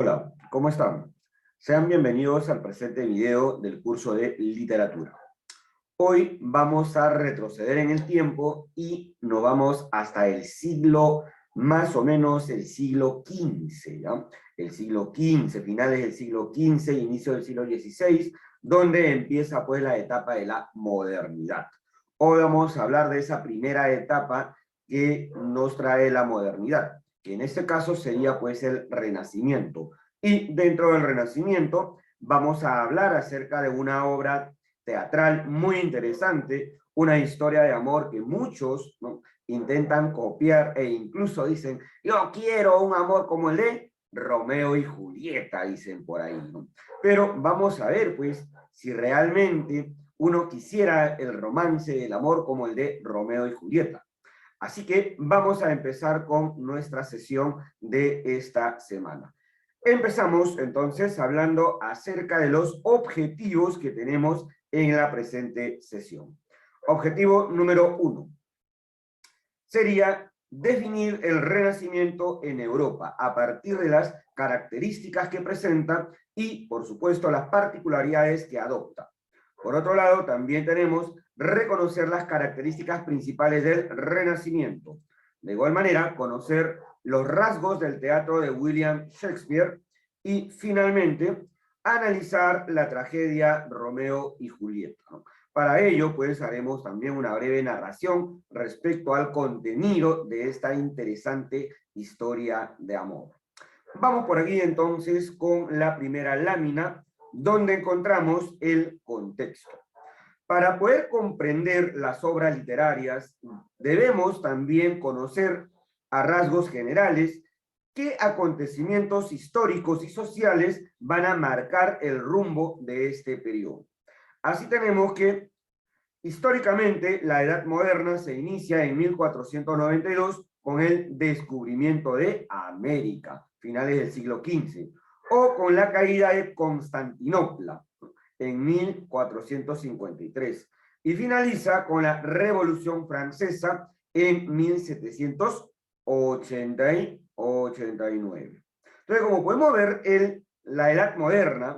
Hola, ¿cómo están? Sean bienvenidos al presente video del curso de literatura. Hoy vamos a retroceder en el tiempo y nos vamos hasta el siglo, más o menos el siglo XV, ¿ya? El siglo XV, finales del siglo XV, inicio del siglo XVI, donde empieza pues la etapa de la modernidad. Hoy vamos a hablar de esa primera etapa que nos trae la modernidad, que en este caso sería pues el Renacimiento. Y dentro del Renacimiento vamos a hablar acerca de una obra teatral muy interesante, una historia de amor que muchos, ¿no?, intentan copiar e incluso dicen, yo quiero un amor como el de Romeo y Julieta, dicen por ahí, ¿no? Pero vamos a ver, pues, si realmente uno quisiera el romance, el amor como el de Romeo y Julieta. Así que vamos a empezar con nuestra sesión de esta semana. Empezamos entonces hablando acerca de los objetivos que tenemos en la presente sesión. Objetivo número 1 sería definir el Renacimiento en Europa a partir de las características que presenta y, por supuesto, las particularidades que adopta. Por otro lado, también tenemos reconocer las características principales del Renacimiento. De igual manera, conocer los rasgos del teatro de William Shakespeare y, finalmente, analizar la tragedia Romeo y Julieta, ¿no? Para ello, pues, haremos también una breve narración respecto al contenido de esta interesante historia de amor. Vamos por aquí, entonces, con la primera lámina, donde encontramos el contexto. Para poder comprender las obras literarias, debemos también conocer a rasgos generales qué acontecimientos históricos y sociales van a marcar el rumbo de este periodo. Así tenemos que, históricamente, la Edad Moderna se inicia en 1492 con el descubrimiento de América, finales del siglo XV, o con la caída de Constantinopla en 1453, y finaliza con la Revolución Francesa en 1789. Entonces, como podemos ver, la Edad Moderna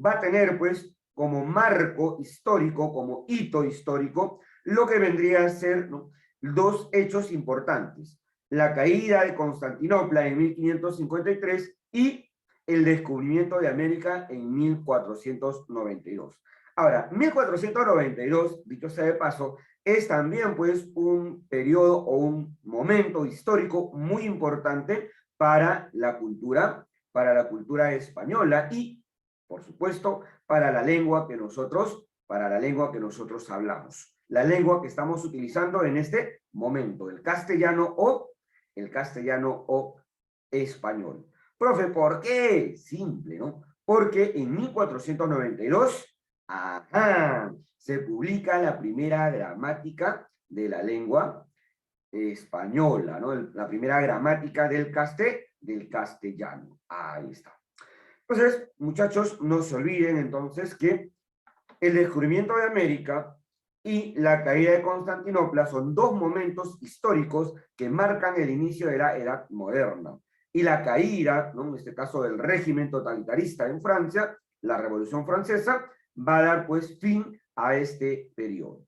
va a tener pues como marco histórico, como hito histórico, lo que vendría a ser, ¿no?, dos hechos importantes: la caída de Constantinopla en 1553 y el descubrimiento de América en 1492. Ahora, 1492, dicho sea de paso, es también pues un periodo o un momento histórico muy importante para la cultura española y, por supuesto, para la lengua que nosotros hablamos, la lengua que estamos utilizando en este momento, el castellano o español. Profe, ¿por qué? Simple, ¿no? Porque en 1492, se publica la primera gramática de la lengua española, ¿no? La primera gramática del castellano. Ahí está. Entonces, muchachos, no se olviden entonces que el descubrimiento de América y la caída de Constantinopla son dos momentos históricos que marcan el inicio de la Edad Moderna. Y la caída, ¿no?, en este caso del régimen totalitarista en Francia, la Revolución Francesa, va a dar pues fin a este periodo.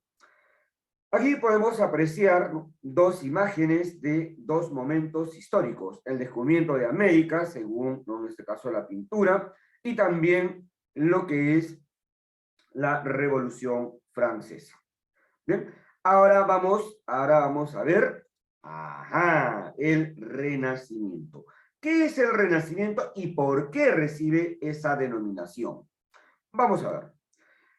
Aquí podemos apreciar, ¿no?, dos imágenes de dos momentos históricos: el descubrimiento de América, según, ¿no?, en este caso la pintura, y también lo que es la Revolución Francesa. Bien, ahora vamos a ver, el Renacimiento. ¿Qué es el Renacimiento y por qué recibe esa denominación? Vamos a ver.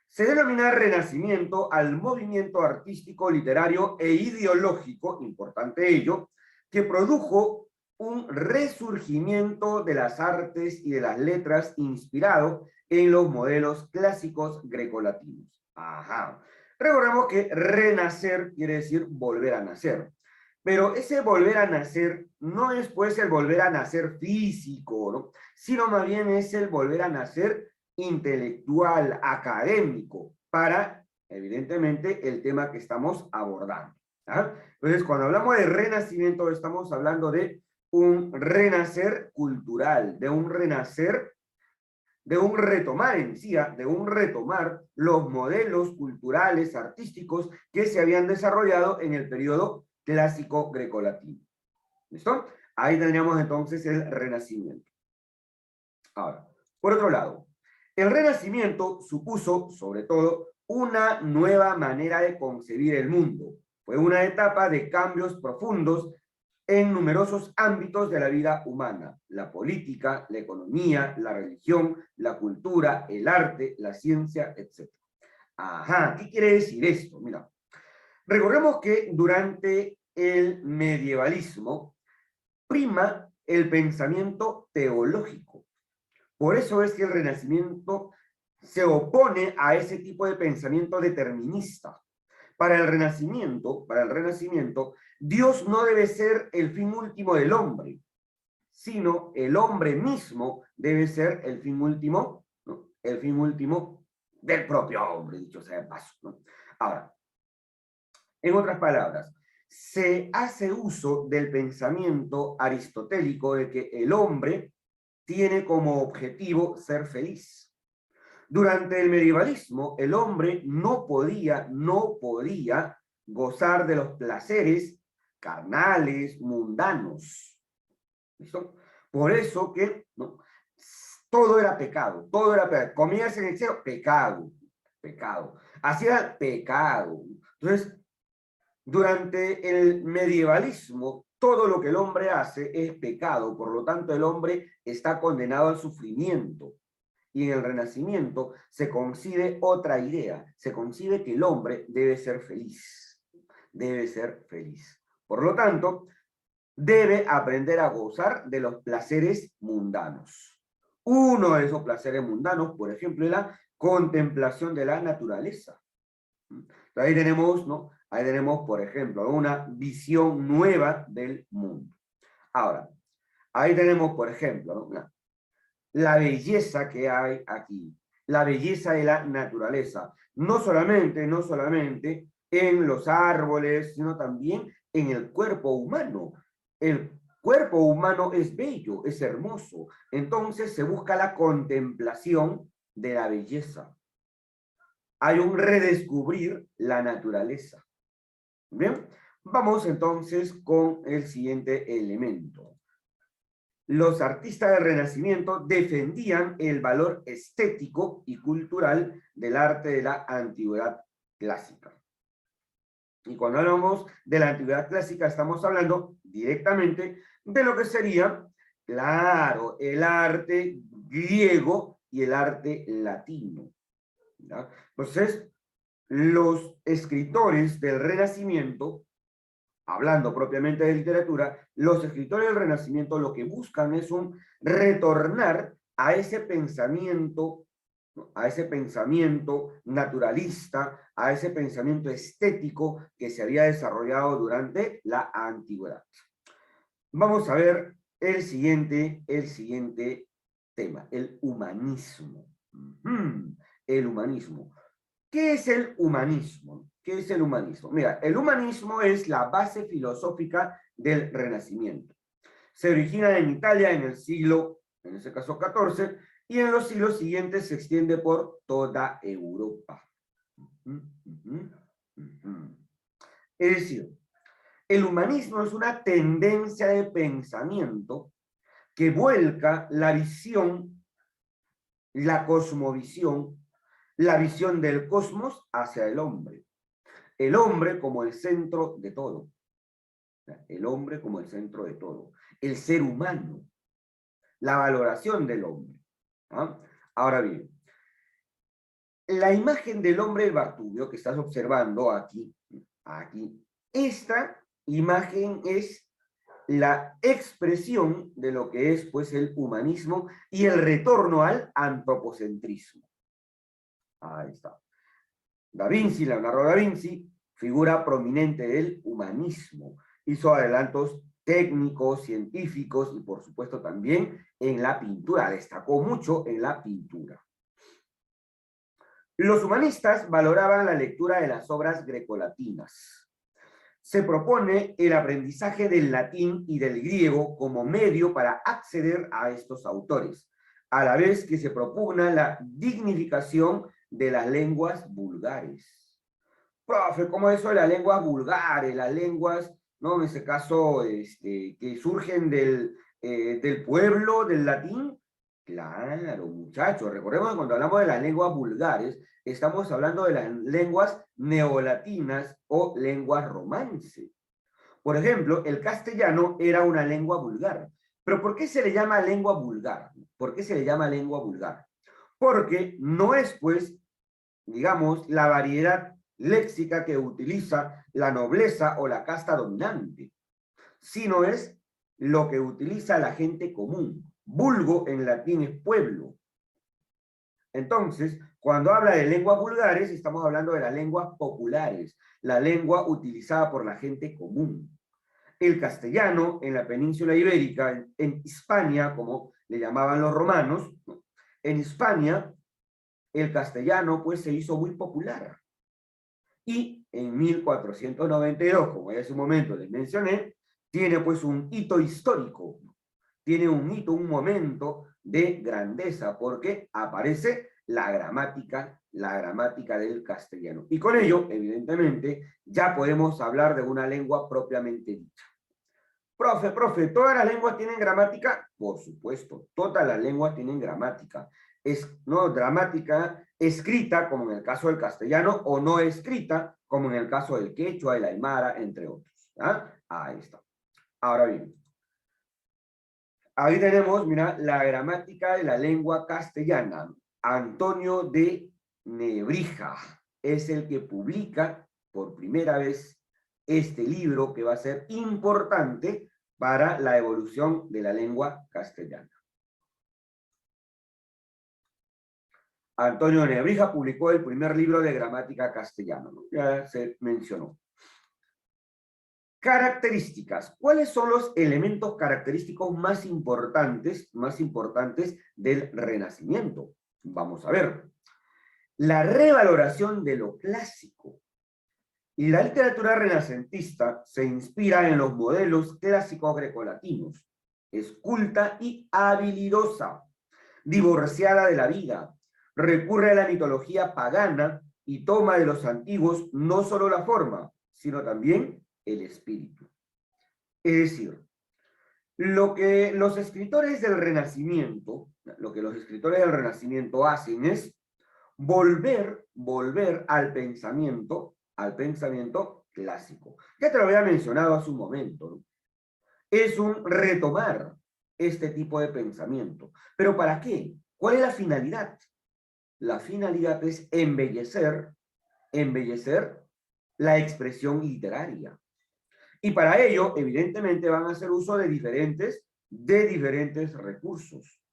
Se denomina Renacimiento al movimiento artístico, literario e ideológico, importante ello, que produjo un resurgimiento de las artes y de las letras inspirado en los modelos clásicos grecolatinos. Recordemos que renacer quiere decir volver a nacer. Pero ese volver a nacer no es pues el volver a nacer físico, ¿no?, sino más bien es el volver a nacer intelectual, académico, para, evidentemente, el tema que estamos abordando, ¿ah? Entonces, cuando hablamos de renacimiento, estamos hablando de un renacer cultural, de un renacer, de un retomar en sí, de un retomar los modelos culturales, artísticos que se habían desarrollado en el periodo clásico grecolatino. ¿Listo? Ahí tendríamos entonces el Renacimiento. Ahora, por otro lado, el Renacimiento supuso, sobre todo, una nueva manera de concebir el mundo. Fue una etapa de cambios profundos en numerosos ámbitos de la vida humana: la política, la economía, la religión, la cultura, el arte, la ciencia, etc. Ajá, ¿qué quiere decir esto? Mira, recordemos que durante el medievalismo prima el pensamiento teológico. Por eso es que el Renacimiento se opone a ese tipo de pensamiento determinista. Para el Renacimiento, Dios no debe ser el fin último del hombre, sino el hombre mismo debe ser el fin último, ¿no? El fin último del propio hombre, dicho sea de paso, ¿no? Ahora, en otras palabras, se hace uso del pensamiento aristotélico de que el hombre tiene como objetivo ser feliz. Durante el medievalismo, el hombre no podía gozar de los placeres carnales, mundanos. ¿Listo? Por eso que, ¿no?, todo era pecado, todo era pecado. Comías en exceso, pecado, pecado. Hacía pecado. Entonces, durante el medievalismo, todo lo que el hombre hace es pecado, por lo tanto el hombre está condenado al sufrimiento. Y en el Renacimiento se concibe otra idea, se concibe que el hombre debe ser feliz, debe ser feliz. Por lo tanto, debe aprender a gozar de los placeres mundanos. Uno de esos placeres mundanos, por ejemplo, es la contemplación de la naturaleza. Ahí tenemos, ¿no? Ahí tenemos, por ejemplo, una visión nueva del mundo. Ahora, ahí tenemos, por ejemplo, ¿no?, la belleza que hay aquí, la belleza de la naturaleza, no solamente en los árboles, sino también en el cuerpo humano. El cuerpo humano es bello, es hermoso, entonces se busca la contemplación de la belleza. Hay un redescubrir la naturaleza. Bien, vamos entonces con el siguiente elemento. Los artistas del Renacimiento defendían el valor estético y cultural del arte de la antigüedad clásica. Y cuando hablamos de la antigüedad clásica, estamos hablando directamente de lo que sería, claro, el arte griego y el arte latino, ¿ya? Entonces, los escritores del Renacimiento, hablando propiamente de literatura, los escritores del Renacimiento lo que buscan es un retornar a ese pensamiento naturalista, a ese pensamiento estético que se había desarrollado durante la antigüedad. Vamos a ver el siguiente tema, el humanismo. El humanismo. ¿Qué es el humanismo? ¿Qué es el humanismo? Mira, el humanismo es la base filosófica del Renacimiento. Se origina en Italia en el siglo, en ese caso, XIV, y en los siglos siguientes se extiende por toda Europa. Es decir, el humanismo es una tendencia de pensamiento que vuelca la visión, la cosmovisión, la visión del cosmos hacia el hombre como el centro de todo. El hombre como el centro de todo. El ser humano. La valoración del hombre. ¿Ah? Ahora bien, la imagen del hombre del Bartubio que estás observando aquí, esta imagen es la expresión de lo que es, pues, el humanismo y el retorno al antropocentrismo. Ahí está. Da Vinci, Leonardo da Vinci, figura prominente del humanismo. Hizo adelantos técnicos, científicos y, por supuesto, también en la pintura. Destacó mucho en la pintura. Los humanistas valoraban la lectura de las obras grecolatinas. se propone el aprendizaje del latín y del griego como medio para acceder a estos autores, a la vez que se propugna la dignificación de las lenguas vulgares. Profe, ¿cómo eso de las lenguas vulgares, las lenguas, ¿no? En ese caso, que surgen del pueblo, del latín? Claro, muchachos, recordemos que cuando hablamos de las lenguas vulgares, estamos hablando de las lenguas neolatinas o lenguas romance. Por ejemplo, el castellano era una lengua vulgar. ¿Pero por qué se le llama lengua vulgar? ¿Por qué se le llama lengua vulgar? Porque no es, pues, digamos, la variedad léxica que utiliza la nobleza o la casta dominante, sino es lo que utiliza la gente común. Vulgo en latín es pueblo. Entonces, cuando habla de lenguas vulgares, estamos hablando de las lenguas populares, la lengua utilizada por la gente común. El castellano en la península ibérica, en Hispania, como le llamaban los romanos, ¿no? En Hispania, el castellano pues se hizo muy popular. Y en 1492, como ya hace un momento les mencioné, tiene pues un hito histórico, tiene un hito, un momento de grandeza, porque aparece la gramática del castellano. Y con ello, evidentemente, ya podemos hablar de una lengua propiamente dicha. Profe, ¿todas las lenguas tienen gramática? Por supuesto, todas las lenguas tienen gramática. No gramática escrita, como en el caso del castellano, o no escrita, como en el caso del quechua, el aymara, entre otros. ¿Ah? Ahí está. Ahora bien, ahí tenemos, mira, la gramática de la lengua castellana. Antonio de Nebrija es el que publica por primera vez este libro que va a ser importante para la evolución de la lengua castellana. Antonio de Nebrija publicó el primer libro de gramática castellana, ¿no? Ya se mencionó. Características. ¿Cuáles son los elementos característicos más importantes del Renacimiento? Vamos a ver. La revaloración de lo clásico. Y la literatura renacentista se inspira en los modelos clásicos grecolatinos. Es culta y habilidosa, divorciada de la vida, recurre a la mitología pagana y toma de los antiguos no solo la forma, sino también el espíritu. Es decir, lo que los escritores del Renacimiento hacen es volver al pensamiento clásico. Ya te lo había mencionado hace un momento, ¿no? Es un retomar este tipo de pensamiento. ¿Pero para qué? ¿Cuál es la finalidad? La finalidad es embellecer la expresión literaria. Y para ello, evidentemente, van a hacer uso de diferentes recursos,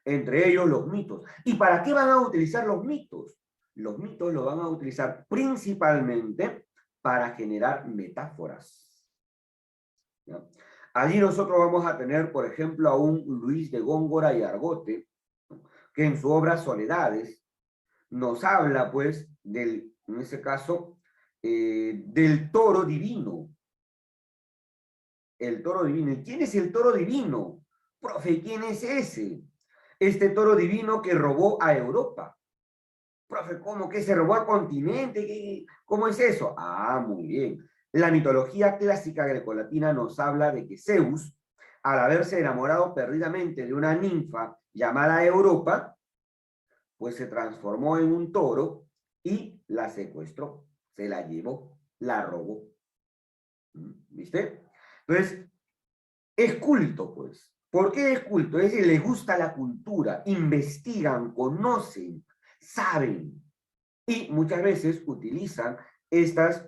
entre ellos los mitos. ¿Y para qué van a utilizar los mitos? Los mitos los van a utilizar principalmente para generar metáforas, ¿ya? Allí nosotros vamos a tener, por ejemplo, a un Luis de Góngora y Argote, ¿no?, que en su obra Soledades nos habla, pues, en ese caso, del toro divino. El toro divino. ¿Y quién es el toro divino? Profe, ¿quién es ese? Este toro divino que robó a Europa. Profe, ¿cómo que se robó al continente? ¿Cómo es eso? Ah, muy bien. La mitología clásica grecolatina nos habla de que Zeus, al haberse enamorado perdidamente de una ninfa llamada Europa, pues se transformó en un toro y la secuestró, se la llevó, la robó. ¿Viste? Entonces, es culto, pues. ¿Por qué es culto? Es decir, les gusta la cultura, investigan, conocen, saben. Y muchas veces utilizan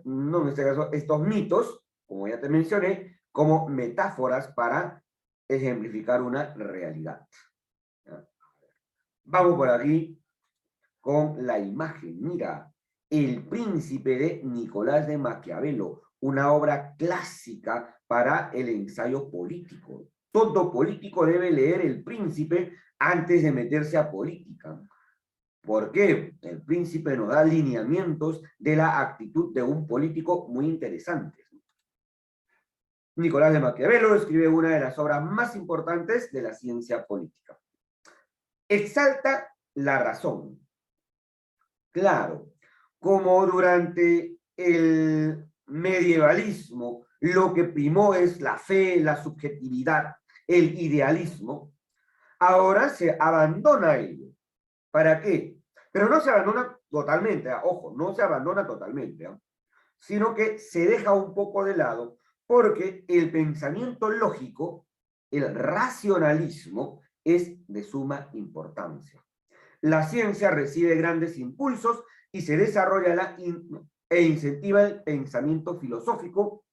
no en este caso, estos mitos, como ya te mencioné, como metáforas para ejemplificar una realidad. ¿Ya? Vamos por aquí con la imagen. Mira, El Príncipe de Nicolás de Maquiavelo, una obra clásica para el ensayo político. Todo político debe leer El Príncipe antes de meterse a política. ¿Por qué? El Príncipe nos da lineamientos de la actitud de un político muy interesantes. Nicolás de Maquiavelo escribe una de las obras más importantes de la ciencia política. Exalta la razón. Claro, como durante el medievalismo lo que primó es la fe, la subjetividad, el idealismo, ahora se abandona ello. ¿Para qué? Pero no se abandona totalmente, ojo, no se abandona totalmente, sino que se deja un poco de lado porque el pensamiento lógico, el racionalismo, es de suma importancia. La ciencia recibe grandes impulsos y se desarrolla e incentiva el pensamiento filosófico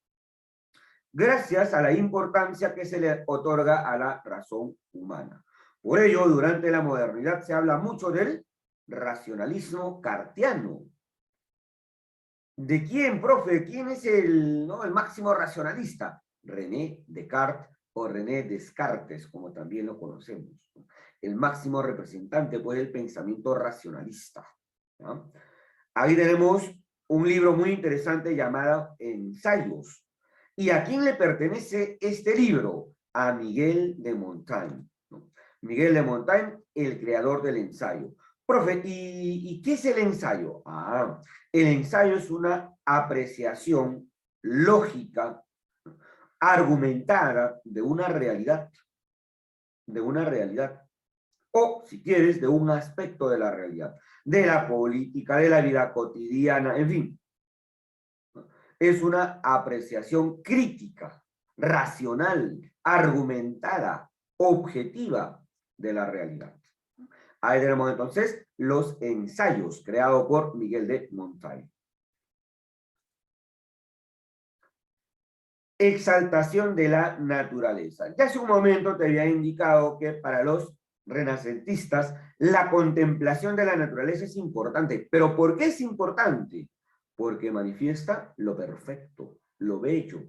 gracias a la importancia que se le otorga a la razón humana. Por ello, durante la modernidad se habla mucho del racionalismo kantiano. ¿De quién, profe? ¿Quién es el máximo racionalista? René Descartes o René Descartes, como también lo conocemos. El máximo representante, pues, del pensamiento racionalista. ¿No? Ahí tenemos un libro muy interesante llamado Ensayos. ¿Y a quién le pertenece este libro? A Miguel de Montaigne. ¿No? Miguel de Montaigne, el creador del ensayo. Profe, ¿y qué es el ensayo? El ensayo es una apreciación lógica, argumentada de una realidad, o, si quieres, de un aspecto de la realidad, de la política, de la vida cotidiana, en fin. Es una apreciación crítica, racional, argumentada, objetiva de la realidad. Ahí tenemos entonces los ensayos creados por Miguel de Montaigne. Exaltación de la naturaleza. Ya hace un momento te había indicado que para los renacentistas la contemplación de la naturaleza es importante. ¿Pero por qué es importante? Porque manifiesta lo perfecto, lo bello.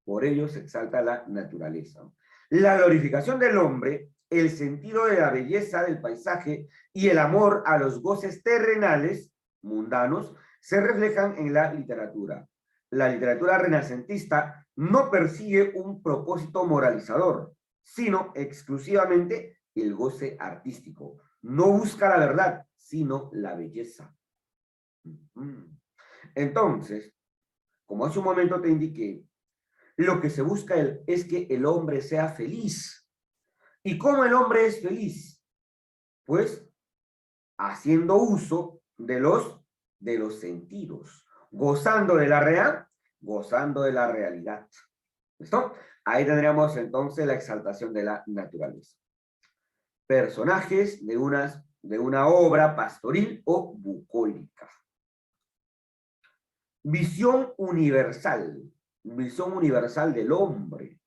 Por ello se exalta la naturaleza. La glorificación del hombre, el sentido de la belleza del paisaje y el amor a los goces terrenales, mundanos, se reflejan en la literatura. La literatura renacentista no persigue un propósito moralizador, sino exclusivamente el goce artístico. No busca la verdad, sino la belleza. Entonces, como hace un momento te indiqué, lo que se busca es que el hombre sea feliz. ¿Y cómo el hombre es feliz? Pues haciendo uso de los sentidos, gozando de la realidad. ¿Listo? Ahí tendríamos entonces la exaltación de la naturaleza. Personajes de una obra pastoril o bucólica. Visión universal del hombre,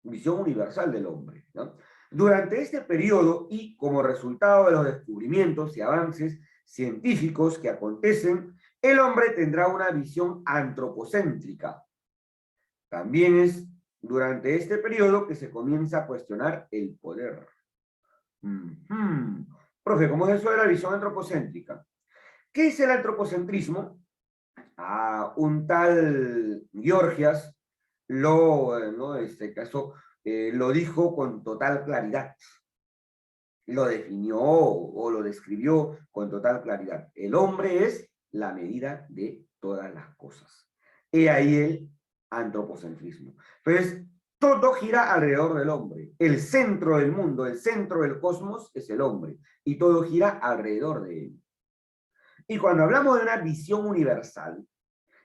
visión universal del hombre, ¿no? Durante este periodo y como resultado de los descubrimientos y avances científicos que acontecen, el hombre tendrá una visión antropocéntrica. También es durante este periodo que se comienza a cuestionar el poder. Profe, ¿cómo es eso de la visión antropocéntrica? ¿Qué es el antropocentrismo? Un tal Georgias en este caso, lo dijo con total claridad. Lo definió o lo describió con total claridad. El hombre es la medida de todas las cosas. He ahí el antropocentrismo. Entonces, todo gira alrededor del hombre. El centro del mundo, el centro del cosmos es el hombre. Y todo gira alrededor de él. Y cuando hablamos de una visión universal,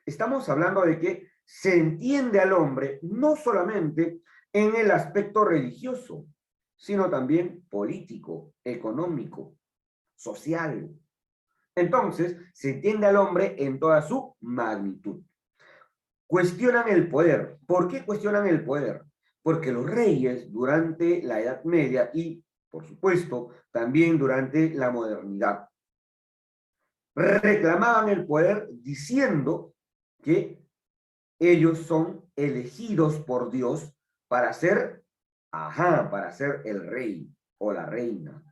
estamos hablando de que se entiende al hombre no solamente en el aspecto religioso, sino también político, económico, social. Entonces, se entiende al hombre en toda su magnitud. Cuestionan el poder. ¿Por qué cuestionan el poder? Porque los reyes durante la Edad Media y, por supuesto, también durante la modernidad, reclamaban el poder diciendo que ellos son elegidos por Dios para ser, para ser el rey o la reina.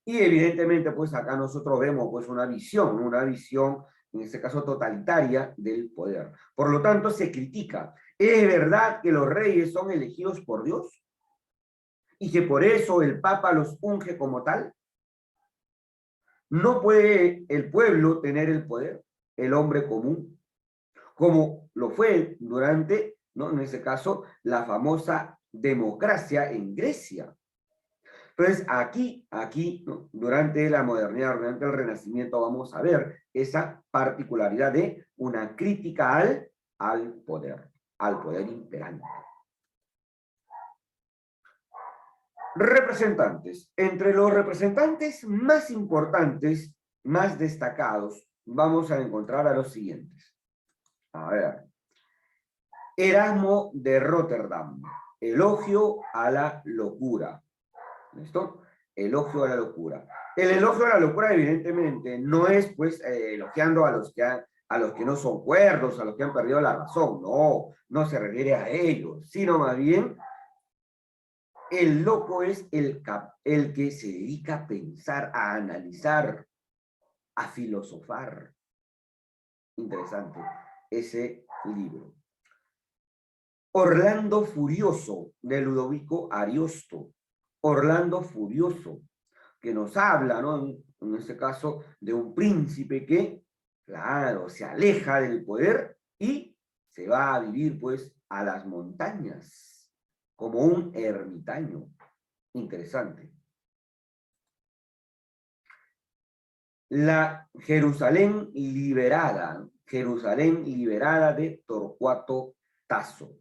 Y evidentemente, pues acá nosotros vemos pues una visión en este caso totalitaria, del poder. Por lo tanto, se critica. ¿Es verdad que los reyes son elegidos por Dios? ¿Y que por eso el Papa los unge como tal? ¿No puede el pueblo tener el poder, el hombre común, como lo fue durante, ¿no?, en ese caso, la famosa democracia en Grecia? Entonces, aquí, ¿no?, durante la modernidad, durante el Renacimiento, vamos a ver esa particularidad de una crítica al poder imperante. Representantes. Entre los representantes más importantes, más destacados, vamos a encontrar a los siguientes. A ver. Erasmo de Rotterdam. Elogio a la locura. ¿Listo? Elogio a la locura. El elogio a la locura, evidentemente, no es, pues, elogiando a los que no son cuerdos, a los que han perdido la razón. No, no se refiere a ellos, sino más bien, el loco es el que se dedica a pensar, a analizar, a filosofar. Interesante ese libro. Orlando Furioso, de Ludovico Ariosto. Orlando Furioso, que nos habla, ¿no?, en este caso, de un príncipe que, claro, se aleja del poder y se va a vivir, pues, a las montañas, como un ermitaño. Interesante. La Jerusalén liberada de Torcuato Tasso,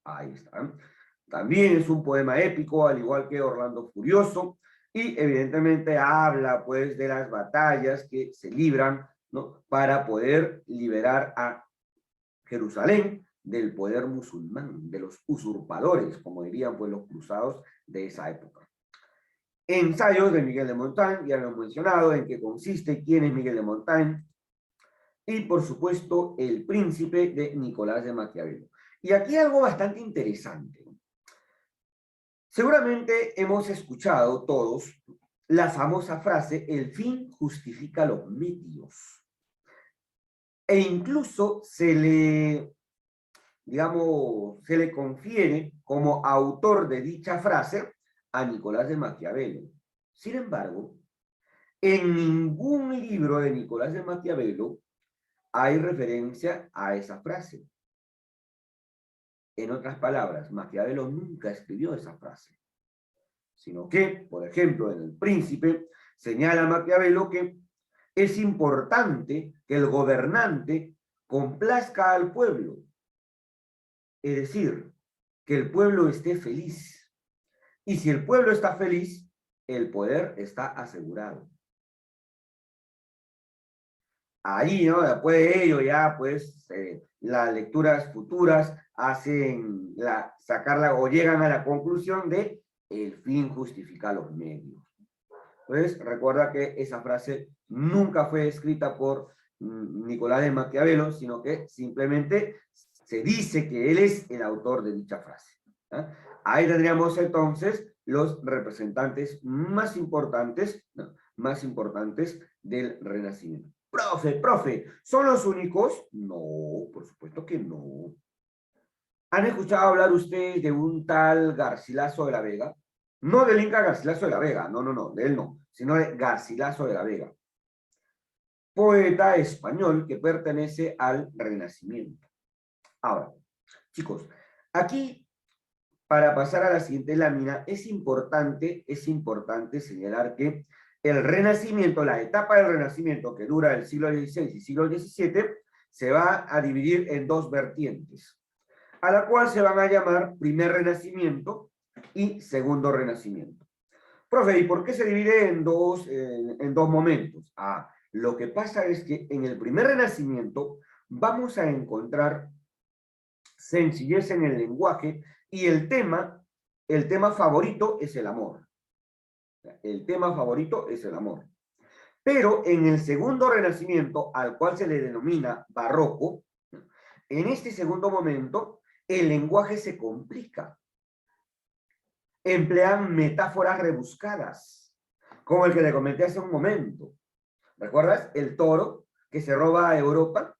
ahí está. También es un poema épico, al igual que Orlando Furioso, y evidentemente habla, pues, de las batallas que se libran, ¿no?, para poder liberar a Jerusalén del poder musulmán, de los usurpadores, como dirían, pues, los cruzados de esa época. Ensayos de Miguel de Montaigne, ya lo hemos mencionado, en qué consiste, quién es Miguel de Montaigne, y por supuesto, El Príncipe, de Nicolás de Maquiavelo. Y aquí algo bastante interesante. Seguramente hemos escuchado todos la famosa frase, el fin justifica los medios. E incluso digamos, se le confiere como autor de dicha frase a Nicolás de Maquiavelo. Sin embargo, en ningún libro de Nicolás de Maquiavelo hay referencia a esa frase. En otras palabras, Maquiavelo nunca escribió esa frase, sino que, por ejemplo, en El Príncipe, señala Maquiavelo que es importante que el gobernante complazca al pueblo, es decir, que el pueblo esté feliz. Y si el pueblo está feliz, el poder está asegurado. Ahí, ¿no?, después de ello ya, pues, las lecturas futuras hacen sacarla o llegan a la conclusión de el fin justifica los medios. Entonces, recuerda que esa frase nunca fue escrita por Nicolás de Maquiavelo, sino que simplemente se dice que él es el autor de dicha frase. ¿Ah? Ahí tendríamos entonces los representantes más importantes, ¿no?, más importantes del Renacimiento. Profe, ¿son los únicos? No, por supuesto que no. ¿Han escuchado hablar ustedes de un tal Garcilaso de la Vega? No del Inca Garcilaso de la Vega, no, de él no, sino de Garcilaso de la Vega. Poeta español que pertenece al Renacimiento. Ahora, chicos, aquí, para pasar a la siguiente lámina, es importante señalar que el Renacimiento, la etapa del Renacimiento que dura el siglo XVI y siglo XVII, se va a dividir en dos vertientes, a la cual se van a llamar Primer Renacimiento y Segundo Renacimiento. Profe, ¿y por qué se divide en dos momentos? Lo que pasa es que en el Primer Renacimiento vamos a encontrar sencillez en el lenguaje y el tema favorito es el amor. El tema favorito es el amor. Pero en el Segundo Renacimiento, al cual se le denomina barroco, en este segundo momento, el lenguaje se complica. Emplean metáforas rebuscadas, como el que le comenté hace un momento. ¿Recuerdas? El toro que se roba a Europa?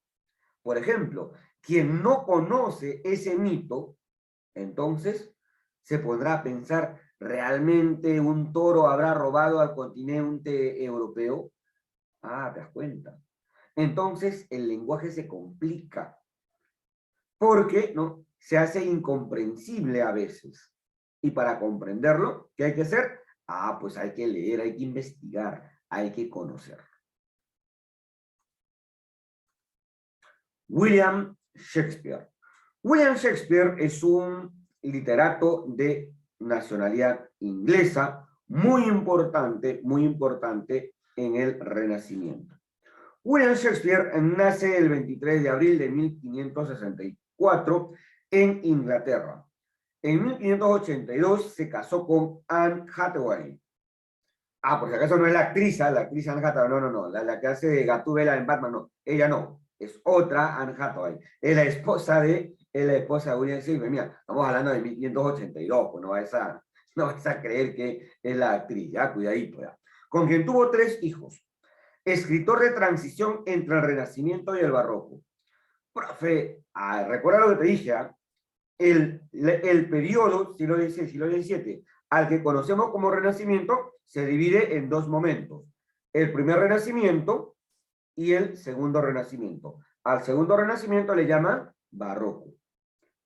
Por ejemplo, quien no conoce ese mito, entonces se pondrá a pensar, ¿realmente un toro habrá robado al continente europeo? Ah, te das cuenta. Entonces el lenguaje se complica porque ¿no? Se hace incomprensible a veces. Y para comprenderlo, ¿qué hay que hacer? Ah, pues hay que leer, hay que investigar, hay que conocer. William Shakespeare. William Shakespeare es un literato de nacionalidad inglesa muy importante en el Renacimiento. William Shakespeare nace el 23 de abril de 1564 en Inglaterra. En 1582 se casó con Anne Hathaway. Ah, por si acaso no es la actriz Anne Hathaway, no, la que hace de Gatúbela en Batman, no, ella no, es otra Anne Hathaway, es la esposa de William Shakespeare. Mira, estamos hablando de 1582, pues no vas a creer que es la actriz, ya, cuidadito, ya. Con quien tuvo 3 hijos, escritor de transición entre el Renacimiento y el Barroco. Profe, recuerda lo que te dije, el periodo, siglo XVI, siglo XVII, al que conocemos como Renacimiento, se divide en 2 momentos. El primer Renacimiento y el segundo Renacimiento. Al segundo Renacimiento le llaman Barroco.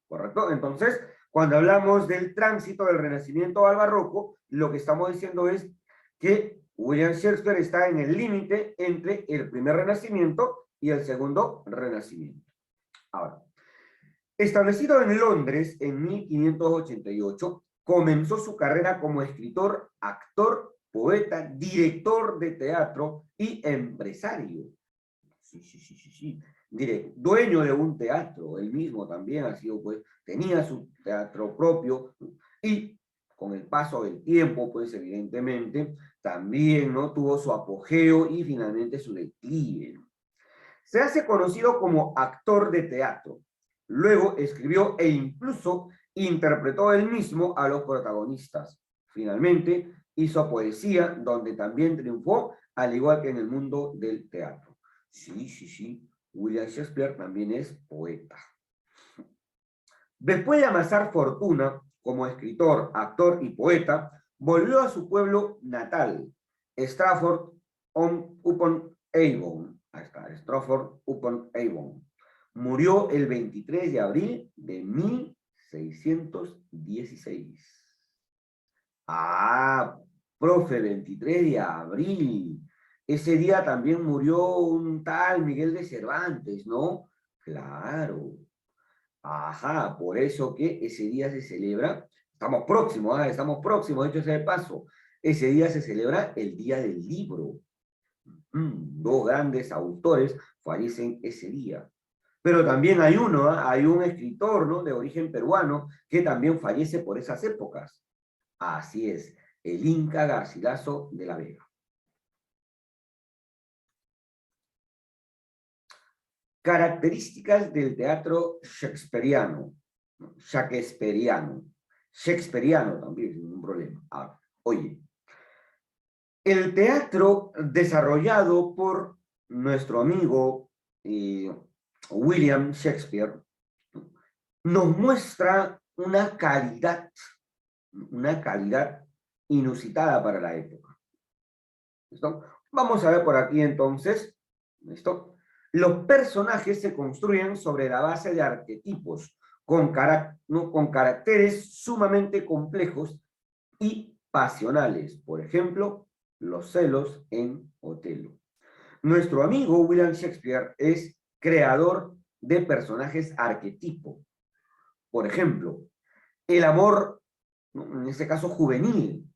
¿Correcto? Entonces, cuando hablamos del tránsito del Renacimiento al Barroco, lo que estamos diciendo es que William Shakespeare está en el límite entre el primer Renacimiento y el segundo Renacimiento. Ahora, establecido en Londres en 1588, comenzó su carrera como escritor, actor, poeta, director de teatro y empresario. Sí. Dueño de un teatro, él mismo también ha sido, pues, tenía su teatro propio y con el paso del tiempo, pues, evidentemente, también, ¿no? Tuvo su apogeo y finalmente su declive. Se hace conocido como actor de teatro. Luego escribió e incluso interpretó él mismo a los protagonistas. Finalmente hizo poesía, donde también triunfó, al igual que en el mundo del teatro. Sí. William Shakespeare también es poeta. Después de amasar fortuna como escritor, actor y poeta, volvió a su pueblo natal, Stratford-upon-Avon. Ahí está, Stratford-upon-Avon. Murió el 23 de abril de 1616. Ah, profe, 23 de abril. Ese día también murió un tal Miguel de Cervantes, ¿no? Claro. Ajá, por eso que ese día se celebra, estamos próximos, de hecho ese es el paso. Ese día se celebra el Día del Libro. 2 grandes autores fallecen ese día. Pero también hay hay un escritor, ¿no? De origen peruano que también fallece por esas épocas. Así es, el Inca Garcilaso de la Vega. Características del teatro shakespeariano. Shakespeariano también, sin ningún problema. Ahora, oye, el teatro desarrollado por nuestro amigo William Shakespeare nos muestra una calidad inusitada para la época. ¿Listo? Vamos a ver por aquí entonces, ¿listo? Los personajes se construyen sobre la base de arquetipos, con caracteres sumamente complejos y pasionales. Por ejemplo, los celos en Otelo. Nuestro amigo William Shakespeare es creador de personajes arquetipo. Por ejemplo, el amor, en este caso juvenil.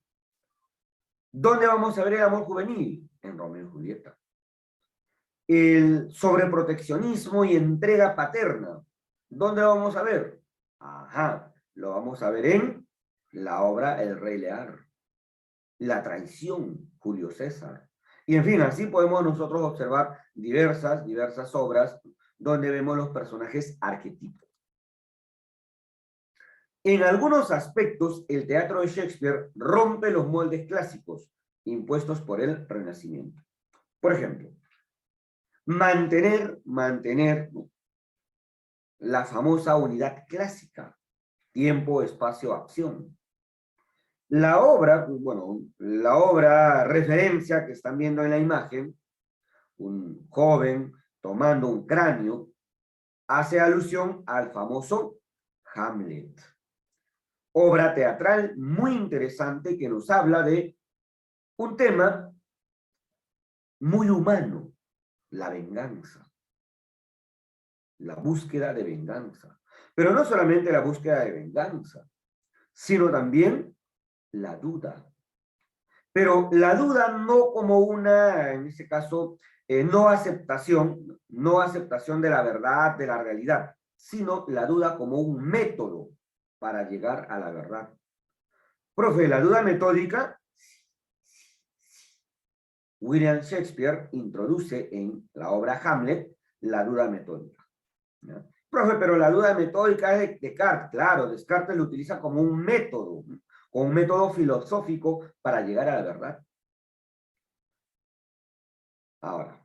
¿Dónde vamos a ver el amor juvenil? En Romeo y Julieta. El sobreproteccionismo y entrega paterna. ¿Dónde lo vamos a ver? Ajá, lo vamos a ver en la obra El Rey Lear. La traición, Julio César. Y en fin, así podemos nosotros observar diversas obras donde vemos los personajes arquetipos. En algunos aspectos, el teatro de Shakespeare rompe los moldes clásicos impuestos por el Renacimiento. Por ejemplo, mantener la famosa unidad clásica, tiempo, espacio, acción. La obra, bueno, la obra referencia que están viendo en la imagen, un joven tomando un cráneo, hace alusión al famoso Hamlet. Obra teatral muy interesante que nos habla de un tema muy humano, la venganza, la búsqueda de venganza. Pero no solamente la búsqueda de venganza, sino también la duda. Pero la duda no como una, en este caso, no aceptación de la verdad, de la realidad, sino la duda como un método para llegar a la verdad. Profe, la duda metódica, William Shakespeare introduce en la obra Hamlet la duda metódica. ¿Ya? Profe, pero la duda metódica es de Descartes. Claro, Descartes lo utiliza como un método filosófico para llegar a la verdad. Ahora,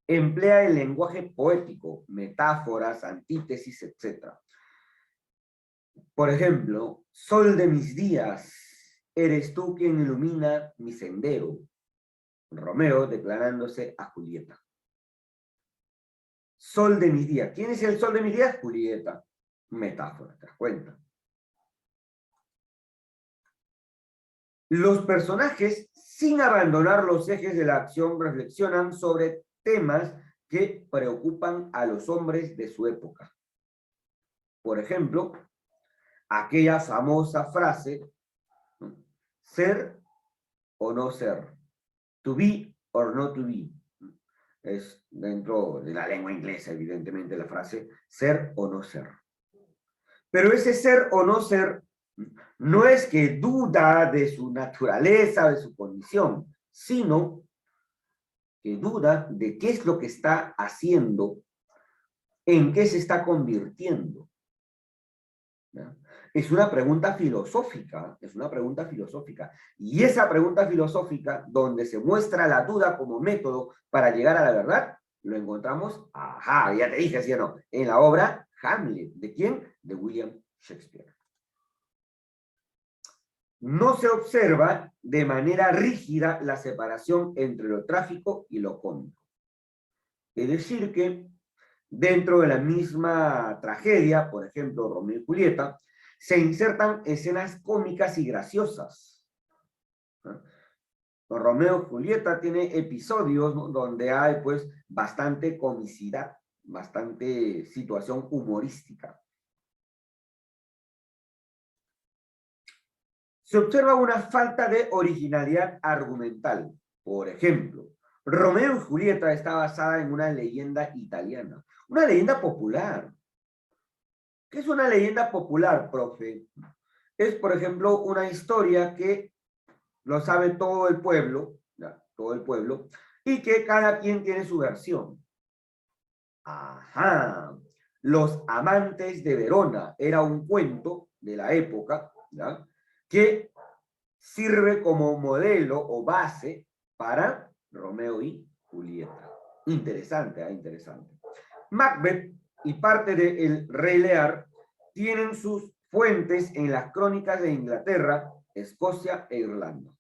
emplea el lenguaje poético, metáforas, antítesis, etc. Por ejemplo, sol de mis días, eres tú quien ilumina mi sendero. Romeo declarándose a Julieta. Sol de mis días. ¿Quién es el sol de mis días? Julieta. Metáfora, ¿te das cuenta? Los personajes, sin abandonar los ejes de la acción, reflexionan sobre temas que preocupan a los hombres de su época. Por ejemplo, aquella famosa frase, ¿no? Ser o no ser, to be or not to be. Es dentro de la lengua inglesa, evidentemente, la frase ser o no ser. Pero ese ser o no ser no es que duda de su naturaleza, de su condición, sino que duda de qué es lo que está haciendo, en qué se está convirtiendo. ¿Ya? Es una pregunta filosófica, es una pregunta filosófica. Y esa pregunta filosófica, donde se muestra la duda como método para llegar a la verdad, lo encontramos, ajá, ya te dije, ¿sí o no? En la obra Hamlet. ¿De quién? De William Shakespeare. No se observa de manera rígida la separación entre lo trágico y lo cómico. Es decir que dentro de la misma tragedia, por ejemplo, Romeo y Julieta, se insertan escenas cómicas y graciosas. ¿No? Romeo y Julieta tiene episodios, ¿no?, donde hay pues bastante comicidad, bastante situación humorística. Se observa una falta de originalidad argumental. Por ejemplo, Romeo y Julieta está basada en una leyenda italiana, una leyenda popular. ¿Qué es una leyenda popular, profe? Es, por ejemplo, una historia que lo sabe todo el pueblo, ¿ya? Todo el pueblo, y que cada quien tiene su versión. Ajá. Los amantes de Verona era un cuento de la época, ¿ya?, que sirve como modelo o base para Romeo y Julieta. Interesante, interesante. Macbeth y parte de El Rey Lear tienen sus fuentes en las crónicas de Inglaterra, Escocia e Irlanda.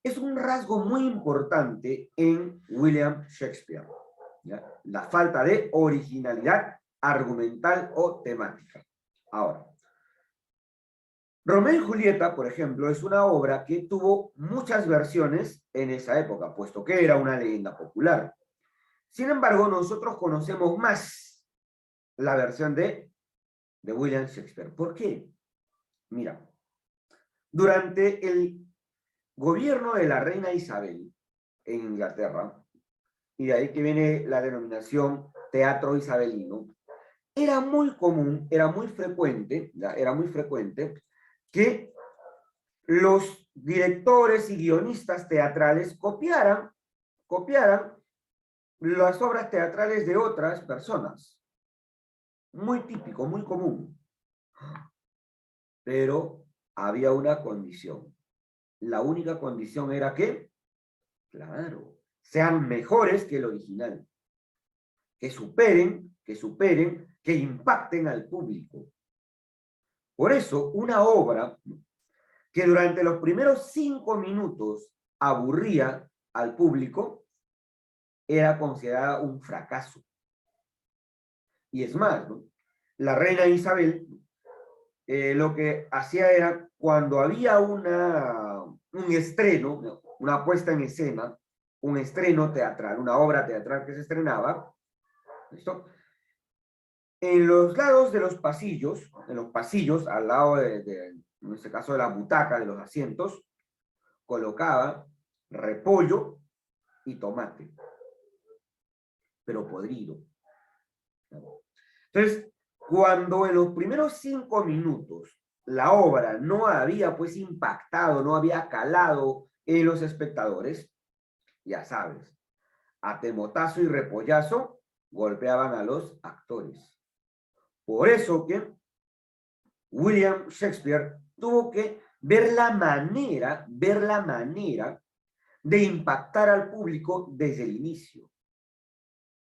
Es un rasgo muy importante en William Shakespeare, ¿ya?, la falta de originalidad argumental o temática. Ahora, Romeo y Julieta, por ejemplo, es una obra que tuvo muchas versiones en esa época, puesto que era una leyenda popular. Sin embargo, nosotros conocemos más la versión de William Shakespeare. ¿Por qué? Mira, durante el gobierno de la reina Isabel en Inglaterra, y de ahí que viene la denominación teatro isabelino, era muy común, era muy frecuente que los directores y guionistas teatrales copiaran las obras teatrales de otras personas. Muy típico, muy común. Pero había una condición. La única condición era que, claro, sean mejores que el original, que superen, que impacten al público. Por eso, una obra que durante los primeros 5 minutos aburría al público era considerada un fracaso. Y es más, ¿no? La reina Isabel lo que hacía era, cuando había un estreno, una puesta en escena, un estreno teatral, una obra teatral que se estrenaba, ¿listo? En los lados de los pasillos, en los pasillos, al lado en este caso de la butaca, de los asientos, colocaba repollo y tomate, pero podrido. Entonces, cuando en los primeros 5 minutos la obra no había pues impactado, no había calado en los espectadores, ya sabes, a temotazo y repollazo golpeaban a los actores. Por eso que William Shakespeare tuvo que ver la manera de impactar al público desde el inicio.